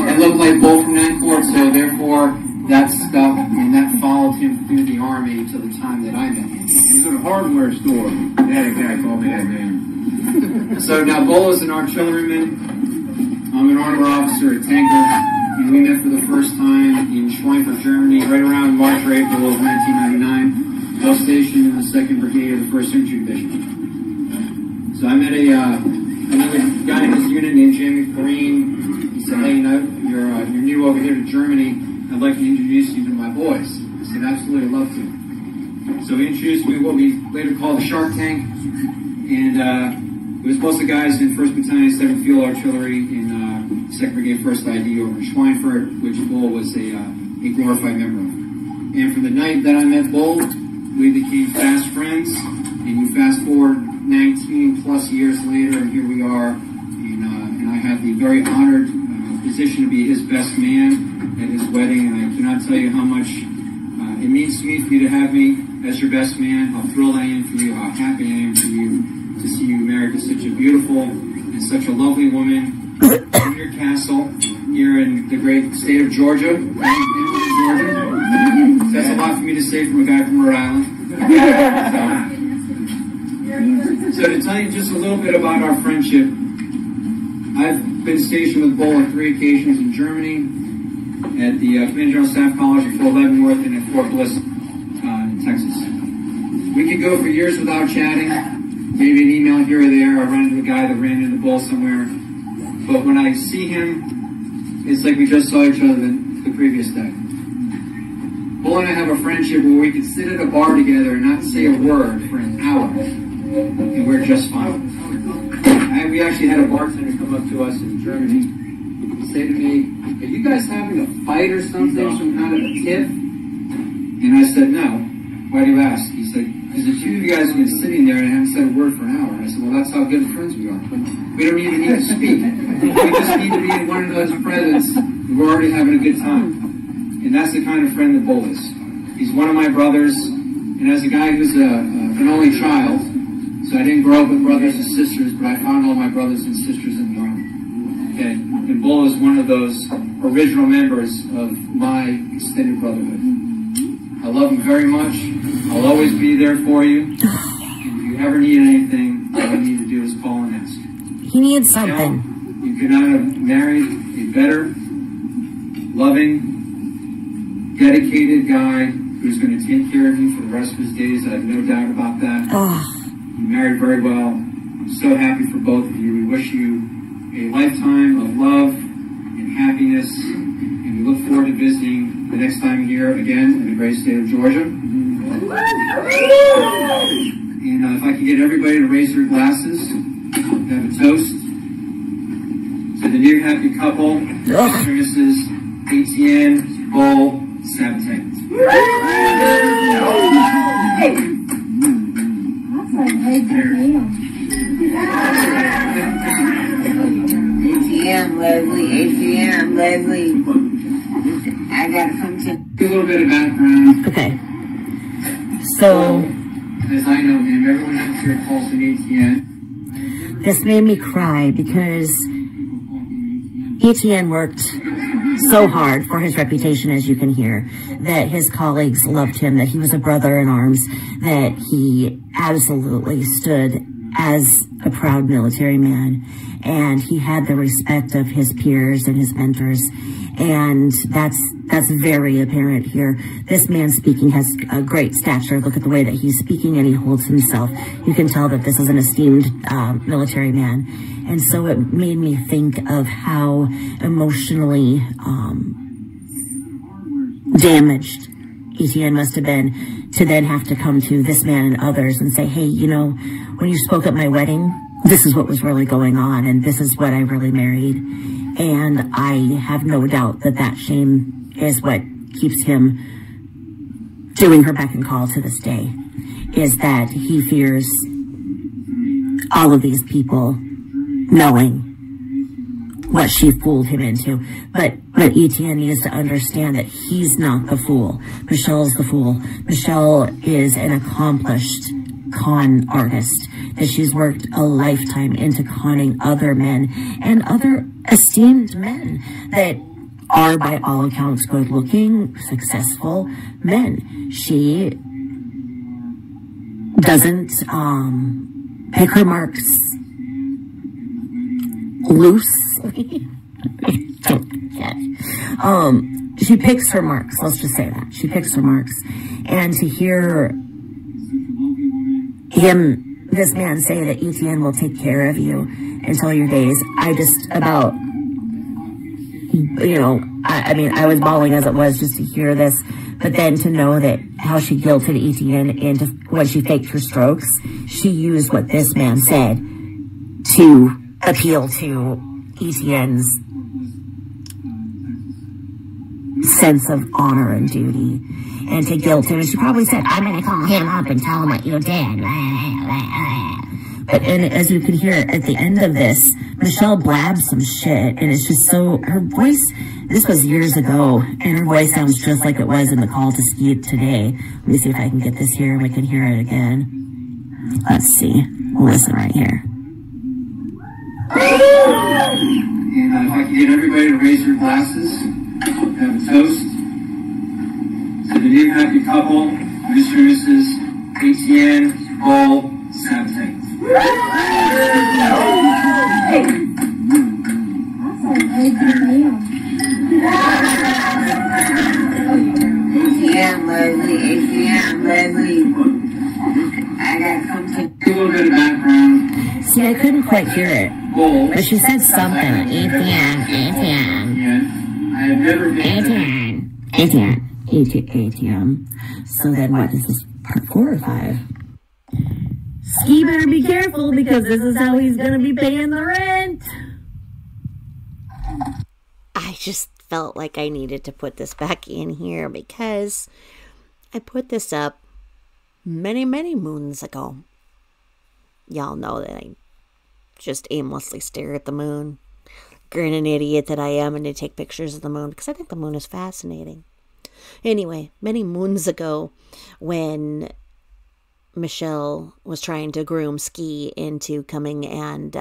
it looked like Bull from Night Court, so therefore that stuck, and that followed him through the Army until the time that I met him. He was at a hardware store. They had a guy call me that name. So now Bull is an artilleryman. I'm an armor officer at Tanker. And we met for the first time in Schweinfurt, Germany, right around March or April of 1999. I was stationed in the 2nd Brigade of the 1st Infantry Division. So I met another guy in his unit named Jamie Perrine. He said, hey, you know, you're new over here to Germany. I'd like to introduce you to my boys. I said, absolutely, I'd love to. So he introduced me to what we later called the Shark Tank. And it was most of the guys in 1st Battalion, 7th Field Artillery in 2nd Brigade, 1st ID over in Schweinfurt, which Bull was a glorified member of. And from the night that I met Bull, we became fast friends. And you fast forward 19 plus years later, and here we are. And I have the very honored position to be his best man at his wedding. And I cannot tell you how much it means to me for you to have me as your best man, how thrilled I am for you, how happy I am for you to see you married to such a beautiful and such a lovely woman in your castle here in the great state of Georgia. That's a lot for me to say from a guy from Rhode Island. So to tell you just a little bit about our friendship, I've been stationed with Bull on 3 occasions in Germany, at the Command General Staff College at Fort Leavenworth and at Fort Bliss in Texas. We could go for years without chatting, maybe an email here or there. I run into a guy that ran into Bull somewhere. But when I see him, it's like we just saw each other the previous day. Bull and I have a friendship where we could sit at a bar together and not say a word for an hour, and we're just fine. We actually had a bartender come up to us in Germany and say to me, are you guys having a fight or something, some kind of a tiff? And I said, no. Why do you ask? He said, because the two of you guys have been sitting there and haven't said a word for an hour. And I said, well, that's how good friends we are. We don't even need to speak. We just need to be in one another's presence, and we're already having a good time. And that's the kind of friend that Bull is. He's one of my brothers, and as a guy who's an only child, so I didn't grow up with brothers and sisters, but I found all my brothers and sisters in the Army. Okay? And Bull is one of those original members of my extended brotherhood. I love him very much. I'll always be there for you. If you ever need anything, all you need to do is call and ask. He needs something. You could not have married a better, loving, dedicated guy who's going to take care of you for the rest of his days. I have no doubt about that. You married very well. I'm so happy for both of you. We wish you a lifetime of love and happiness, and we look forward to visiting the next time here again in the great state of Georgia. And if I could get everybody to raise their glasses, have a toast to the new happy couple, Mr. and Mrs. ETN, Bull, Sabatin. ATM, Leslie, ATM, Leslie. I gotta come to A little bit of background. Okay. So, As I know him, everyone else here calls him ETN. this made me cry because ETN worked so hard for his reputation, as you can hear, that his colleagues loved him, that he was a brother in arms, that he absolutely stood as a proud military man, and he had the respect of his peers and his mentors, and that's very apparent here. This man speaking has a great stature. Look at the way that he's speaking and he holds himself. You can tell that this is an esteemed military man. And so it made me think of how emotionally damaged ETN must have been to then have to come to this man and others and say, hey, you know, when you spoke at my wedding, this is what was really going on, and this is what I really married. And I have no doubt that that shame is what keeps him doing her beck and call to this day, is that he fears all of these people knowing what she fooled him into. But ETN needs to understand that he's not the fool. Michelle's the fool. Michelle is an accomplished con artist, that she's worked a lifetime into conning other men and other esteemed men that are, by all accounts, good-looking, successful men. She doesn't pick her marks loose. She picks her marks. Let's just say that. She picks her marks. And to hear this man say that ETN will take care of you until your days, I just about, I mean, I was bawling as it was just to hear this, but then to know that how she guilted ETN into, when she faked her strokes, she used what this man said to appeal to ETN's sense of honor and duty, and to guilt him. And she probably said, I'm going to call him up and tell him what you did. But as you can hear at the end of this, Michelle blabs some shit, and it's just so, her voice, this was years ago, and her voice sounds just like it was in the call to ski today. Let me see if I can get this here and we can hear it again. Let's see. We'll listen right here. And if I can get everybody to raise their glasses, have a toast to the new happy couple, Mr. and Mrs. ETN, Bull, Sabatay. ATM, Leslie, ATM, Leslie. I gotta come to A little bit of background. See, I couldn't quite hear it, Bull. but she said something. ETN. I have never been. ATM. So then what is this, part 4 or 5? Ski better be careful, because this is how he's gonna be paying the rent. I just felt like I needed to put this back in here because I put this up many, many moons ago. Y'all know that I just aimlessly stare at the moon, grin an idiot that I am, and to take pictures of the moon because I think the moon is fascinating. Anyway, many moons ago, when Michelle was trying to groom Ski into coming and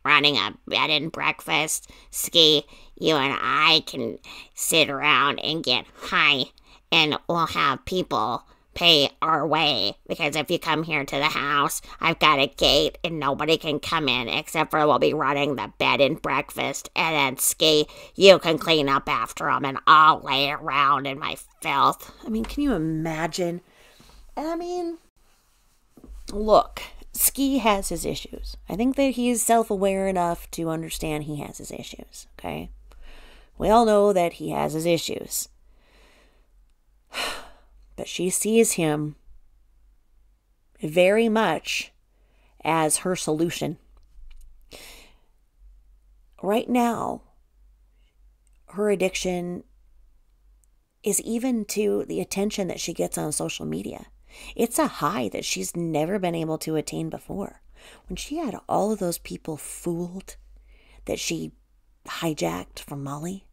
Running a bed and breakfast, Ski, you and I can sit around and get high, and we'll have people pay our way, because if you come here to the house, I've got a gate and nobody can come in except for we'll be running the bed and breakfast, and then Ski, you can clean up after them and I'll lay around in my filth. I mean, can you imagine? I mean, look, Ski has his issues. I think that he is self-aware enough to understand he has his issues, okay? We all know that he has his issues. But she sees him very much as her solution. Right now, her addiction is even to the attention that she gets on social media. It's a high that she's never been able to attain before. When she had all of those people fooled that she hijacked from Molly,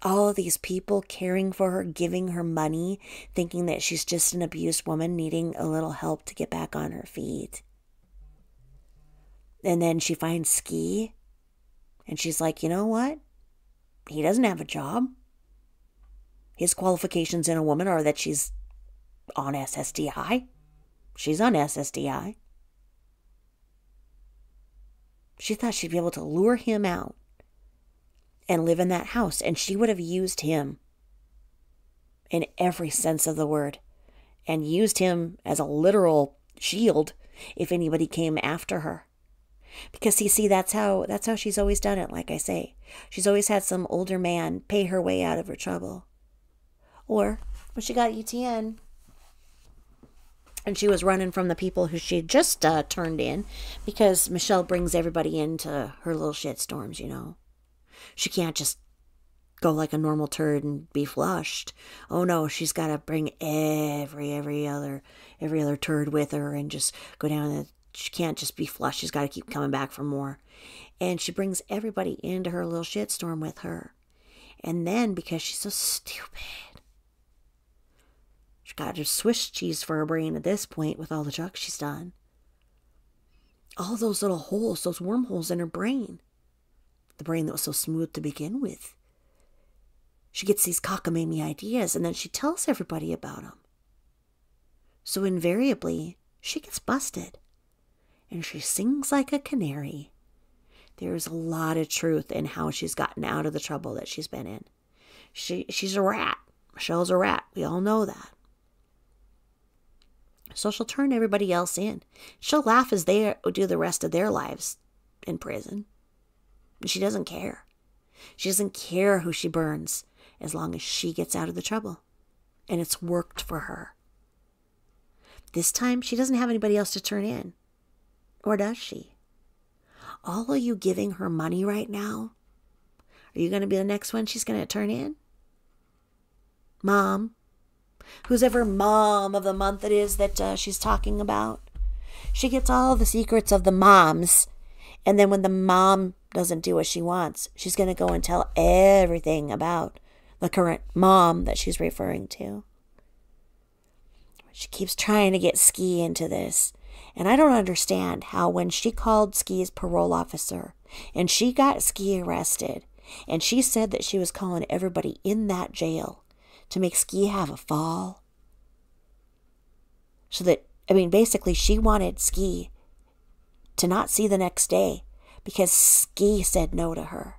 all of these people caring for her, giving her money, thinking that she's just an abused woman needing a little help to get back on her feet. And then she finds Ski, and she's like, you know what? He doesn't have a job. His qualifications in a woman are that she's on SSDI. She's on SSDI. She thought she'd be able to lure him out and live in that house, and she would have used him in every sense of the word, and used him as a literal shield if anybody came after her. Because you see, that's how she's always done it. Like I say, she's always had some older man pay her way out of her trouble. Or when she got ETN, And she was running from the people who she had just turned in, because Michelle brings everybody into her little shitstorms, you know. She can't just go like a normal turd and be flushed. Oh no, she's got to bring every other turd with her and just go down. And she can't just be flushed. She's got to keep coming back for more. And she brings everybody into her little shitstorm with her. And then, because she's so stupid, she's got her Swiss cheese for her brain at this point with all the drugs she's done. All those little holes, those wormholes in her brain. The brain that was so smooth to begin with. She gets these cockamamie ideas, and then she tells everybody about them. So invariably, she gets busted. And she sings like a canary. There's a lot of truth in how she's gotten out of the trouble that she's been in. She's a rat. Michelle's a rat. We all know that. So she'll turn everybody else in. She'll laugh as they do the rest of their lives in prison. And she doesn't care. She doesn't care who she burns as long as she gets out of the trouble. And it's worked for her. This time, she doesn't have anybody else to turn in. Or does she? All of you giving her money right now, are you going to be the next one she's going to turn in? Mom? Who's ever mom of the month it is that she's talking about? She gets all the secrets of the moms. And then when the mom doesn't do what she wants, she's going to go and tell everything about the current mom that she's referring to. She keeps trying to get Ski into this. And I don't understand how when she called Ski's parole officer and she got Ski arrested and she said that she was calling everybody in that jail to make Ski have a fall. So that, basically she wanted Ski to not see the next day because Ski said no to her.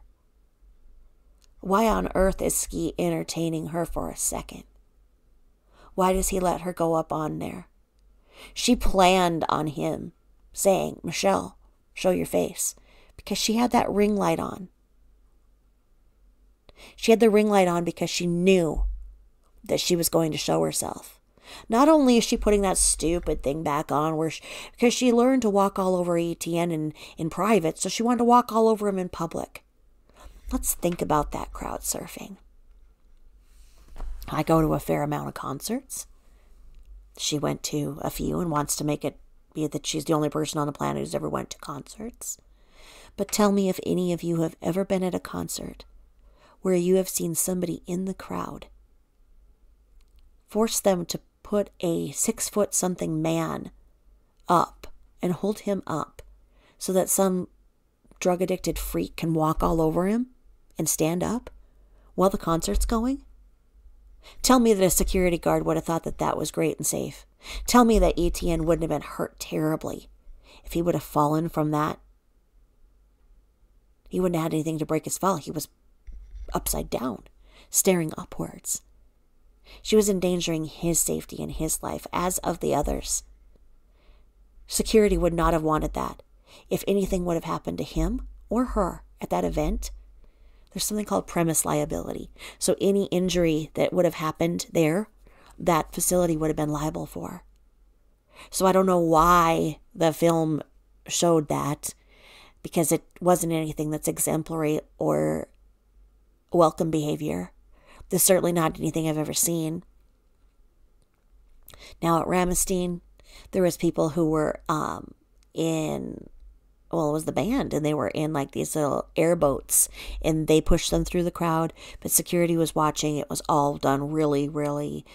Why on earth is Ski entertaining her for a second? Why does he let her go up on there? She planned on him saying, Michelle, show your face, because she had that ring light on. She had the ring light on because she knew that she was going to show herself. Not only is she putting that stupid thing back on because she learned to walk all over ETN in private, so she wanted to walk all over him in public. Let's think about that crowd surfing. I go to a fair amount of concerts. She went to a few and wants to make it be that she's the only person on the planet who's ever went to concerts. But tell me if any of you have ever been at a concert where you have seen somebody in the crowd force them to put a 6-foot-something man up and hold him up so that some drug-addicted freak can walk all over him and stand up while the concert's going? Tell me that a security guard would have thought that that was great and safe. Tell me that ETN wouldn't have been hurt terribly if he would have fallen from that. He wouldn't have had anything to break his fall. He was upside down, staring upwards. She was endangering his safety and his life, as of the others. Security would not have wanted that. If anything would have happened to him or her at that event, there's something called premise liability. So any injury that would have happened there, that facility would have been liable for. So I don't know why the film showed that, because it wasn't anything that's exemplary or welcome behavior. There's certainly not anything I've ever seen. Now at Ramstein, there was people who were it was the band, and they were in like these little airboats, and they pushed them through the crowd, but security was watching. It was all done really, really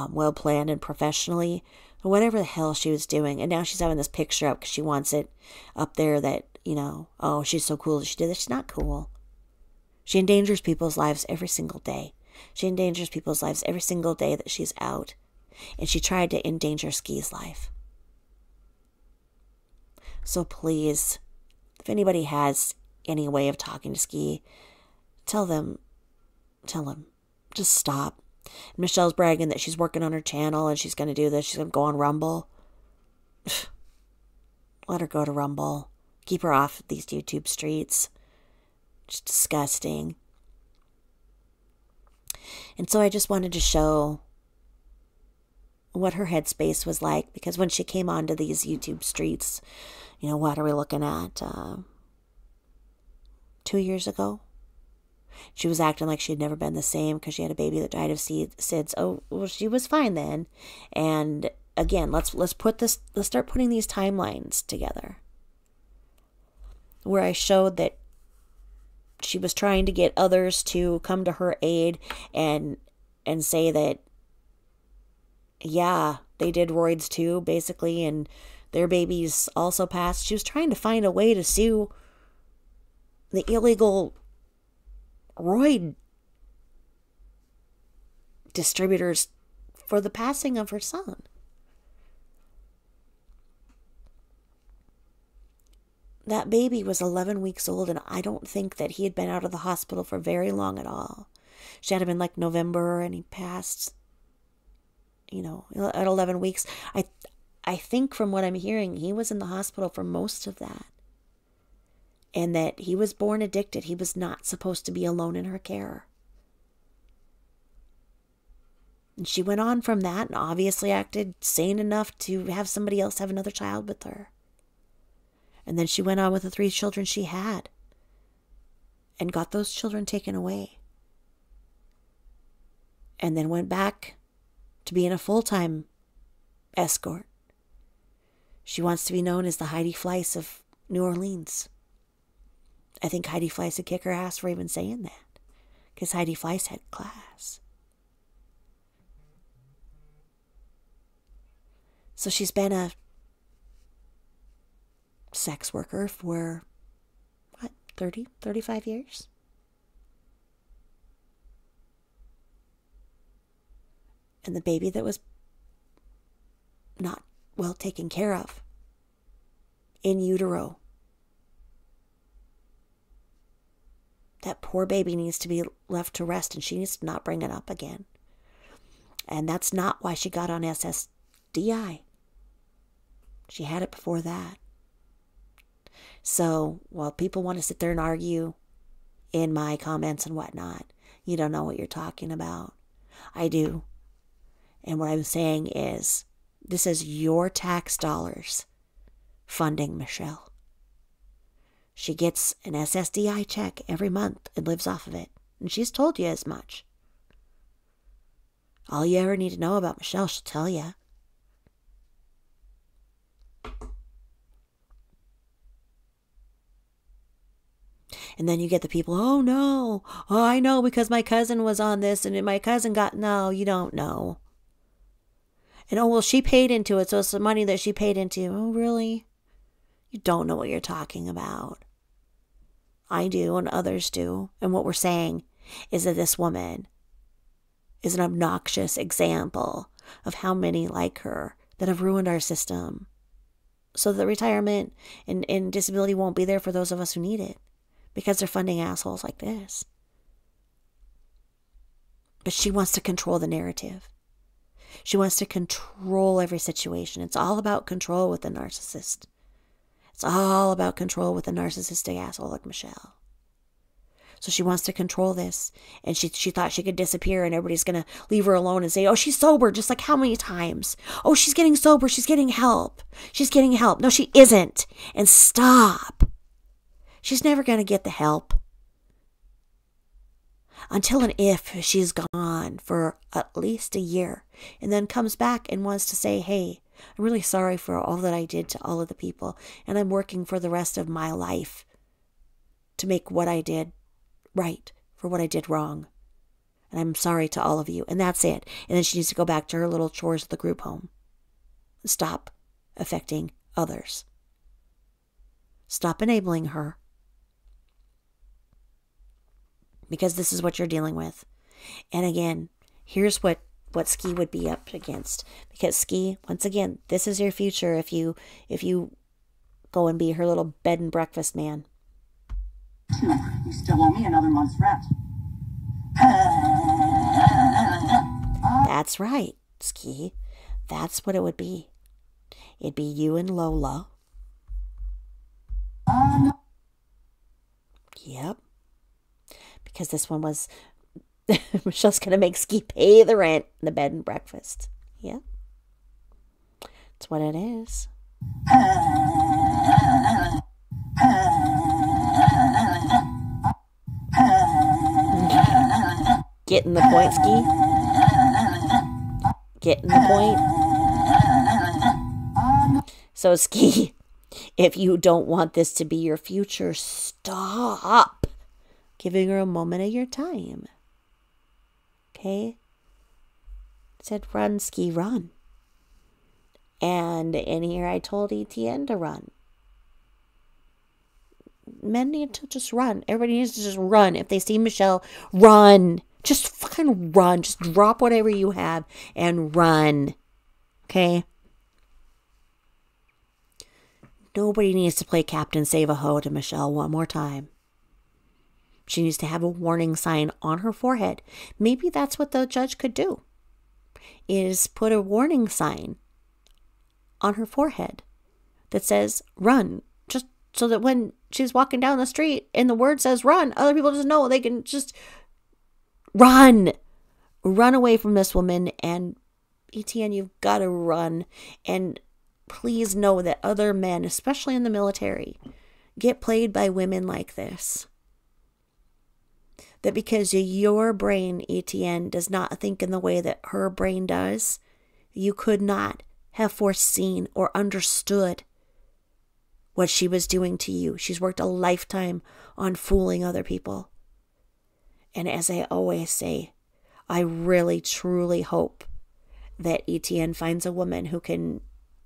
well planned and professionally. Whatever the hell she was doing, and now she's having this picture up because she wants it up there that, oh, she's so cool that she did this. She's not cool. She endangers people's lives every single day. She endangers people's lives every single day that she's out, and she tried to endanger Ski's life. So please, if anybody has any way of talking to Ski, tell him, just stop. Michelle's bragging that she's working on her channel and she's going to do this. She's going to go on Rumble. Let her go to Rumble. Keep her off these YouTube streets. Just disgusting. And so I just wanted to show what her headspace was like, because when she came onto these YouTube streets, what are we looking at? 2 years ago? She was acting like she'd never been the same because she had a baby that died of SIDS. Oh, well, she was fine then. And again, let's start putting these timelines together. Where I showed that she was trying to get others to come to her aid and say that, yeah, they did roids too, basically, and their babies also passed. She was trying to find a way to sue the illegal roid distributors for the passing of her son. That baby was 11 weeks old, and I don't think that he had been out of the hospital for very long at all. She had him in like November, and he passed, at 11 weeks. I think from what I'm hearing, he was in the hospital for most of that. And that he was born addicted. He was not supposed to be alone in her care. And she went on from that and obviously acted sane enough to have somebody else have another child with her. And then she went on with the 3 children she had and got those children taken away. And then went back to being a full-time escort. She wants to be known as the Heidi Fleiss of New Orleans. I think Heidi Fleiss would kick her ass for even saying that, because Heidi Fleiss had class. So she's been a sex worker for, 35 years? And the baby that was not well taken care of, in utero, that poor baby needs to be left to rest, and she needs to not bring it up again. And that's not why she got on SSDI. She had it before that. So, while people want to sit there and argue in my comments and whatnot, you don't know what you're talking about. I do. And what I'm saying is, this is your tax dollars funding Michelle. She gets an SSDI check every month and lives off of it. And she's told you as much. All you ever need to know about Michelle, she'll tell you. And then you get the people, oh no, oh I know because my cousin was on this and my cousin got, no, you don't know. And oh, well, she paid into it, so it's the money that she paid into. Oh, really? You don't know what you're talking about. I do, and others do. And what we're saying is that this woman is an obnoxious example of how many like her that have ruined our system. So that retirement and disability won't be there for those of us who need it. Because they're funding assholes like this. But she wants to control the narrative. She wants to control every situation. It's all about control with the narcissist. It's all about control with a narcissistic asshole like Michelle. So she wants to control this. And she thought she could disappear and everybody's going to leave her alone and say, oh, she's sober. Just like how many times? Oh, she's getting sober. She's getting help. She's getting help. No, she isn't. And stop. She's never going to get the help. Until and if she's gone for at least a year and then comes back and wants to say, hey, I'm really sorry for all that I did to all of the people, and I'm working for the rest of my life to make what I did right for what I did wrong. And I'm sorry to all of you. And that's it. And then she needs to go back to her little chores at the group home. Stop affecting others. Stop enabling her. Because this is what you're dealing with. And again, here's what Ski would be up against. Because Ski, once again, this is your future if you go and be her little bed and breakfast man. You still owe me another month's rent. That's right, Ski. That's what it would be. It'd be you and Lola. Yep. Because this one was, Michelle's going to make Ski pay the rent and the bed and breakfast. Yeah. That's what it is. Getting the point, Ski? Getting the point? So, Ski, if you don't want this to be your future, stop giving her a moment of your time. Okay? Said run, Ski, run. And in here I told ETN to run. Men need to just run. Everybody needs to just run. If they see Michelle, run. Just fucking run. Just drop whatever you have and run. Okay? Nobody needs to play Captain Save a Ho to Michelle one more time. She needs to have a warning sign on her forehead. Maybe that's what the judge could do. Is put a warning sign on her forehead that says run. Just so that when she's walking down the street and the word says run, other people just know they can just run. Run away from this woman. And ETN, you've got to run. And please know that other men, especially in the military, get played by women like this. That because your brain, ETN, does not think in the way that her brain does, you could not have foreseen or understood what she was doing to you. She's worked a lifetime on fooling other people. And as I always say, I really, truly hope that ETN finds a woman who can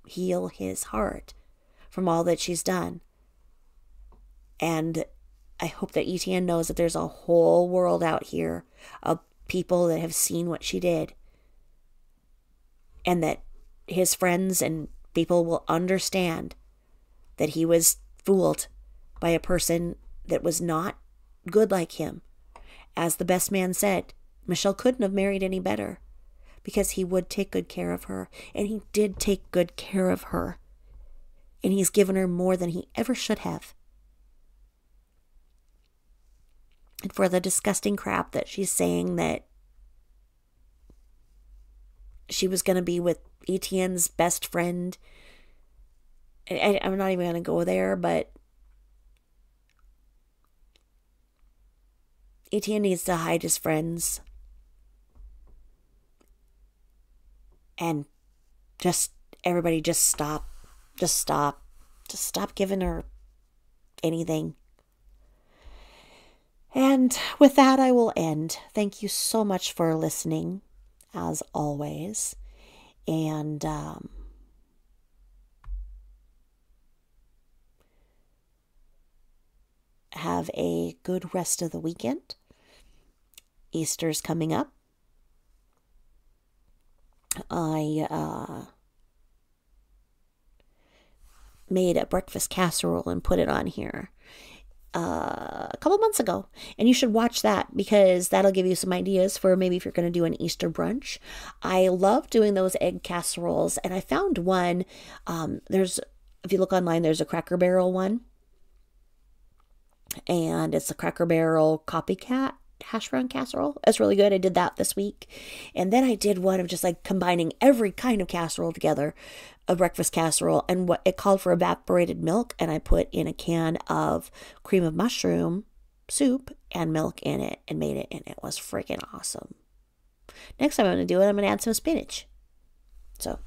heal his heart from all that she's done. And I hope that ETN knows that there's a whole world out here of people that have seen what she did. And that his friends and people will understand that he was fooled by a person that was not good like him. As the best man said, Michelle couldn't have married any better because he would take good care of her. And he did take good care of her. And he's given her more than he ever should have. And for the disgusting crap that she's saying that she was going to be with ETN's best friend. I'm not even going to go there, but ETN needs to hide his friends. And everybody just stop. Just stop. Just stop giving her anything. And with that, I will end. Thank you so much for listening, as always. And have a good rest of the weekend. Easter's coming up. I made a breakfast casserole and put it on here a couple months ago, and you should watch that because that'll give you some ideas for maybe if you're going to do an Easter brunch. I love doing those egg casseroles, and I found one. If you look online, there's a Cracker Barrel one, and it's a Cracker Barrel copycat hash brown casserole. It's really good. I did that this week. And then I did one of just like combining every kind of casserole together, a breakfast casserole, and what it called for evaporated milk. And I put in a can of cream of mushroom soup and milk in it and made it. And it was freaking awesome. Next time I'm going to do it, I'm going to add some spinach. So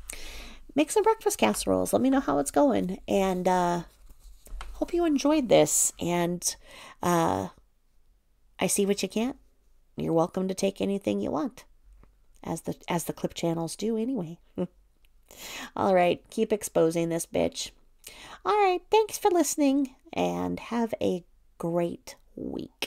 make some breakfast casseroles. Let me know how it's going. And hope you enjoyed this. And I see what you can't. You're welcome to take anything you want, as the clip channels do anyway. All right, keep exposing this bitch. All right, thanks for listening, and have a great week.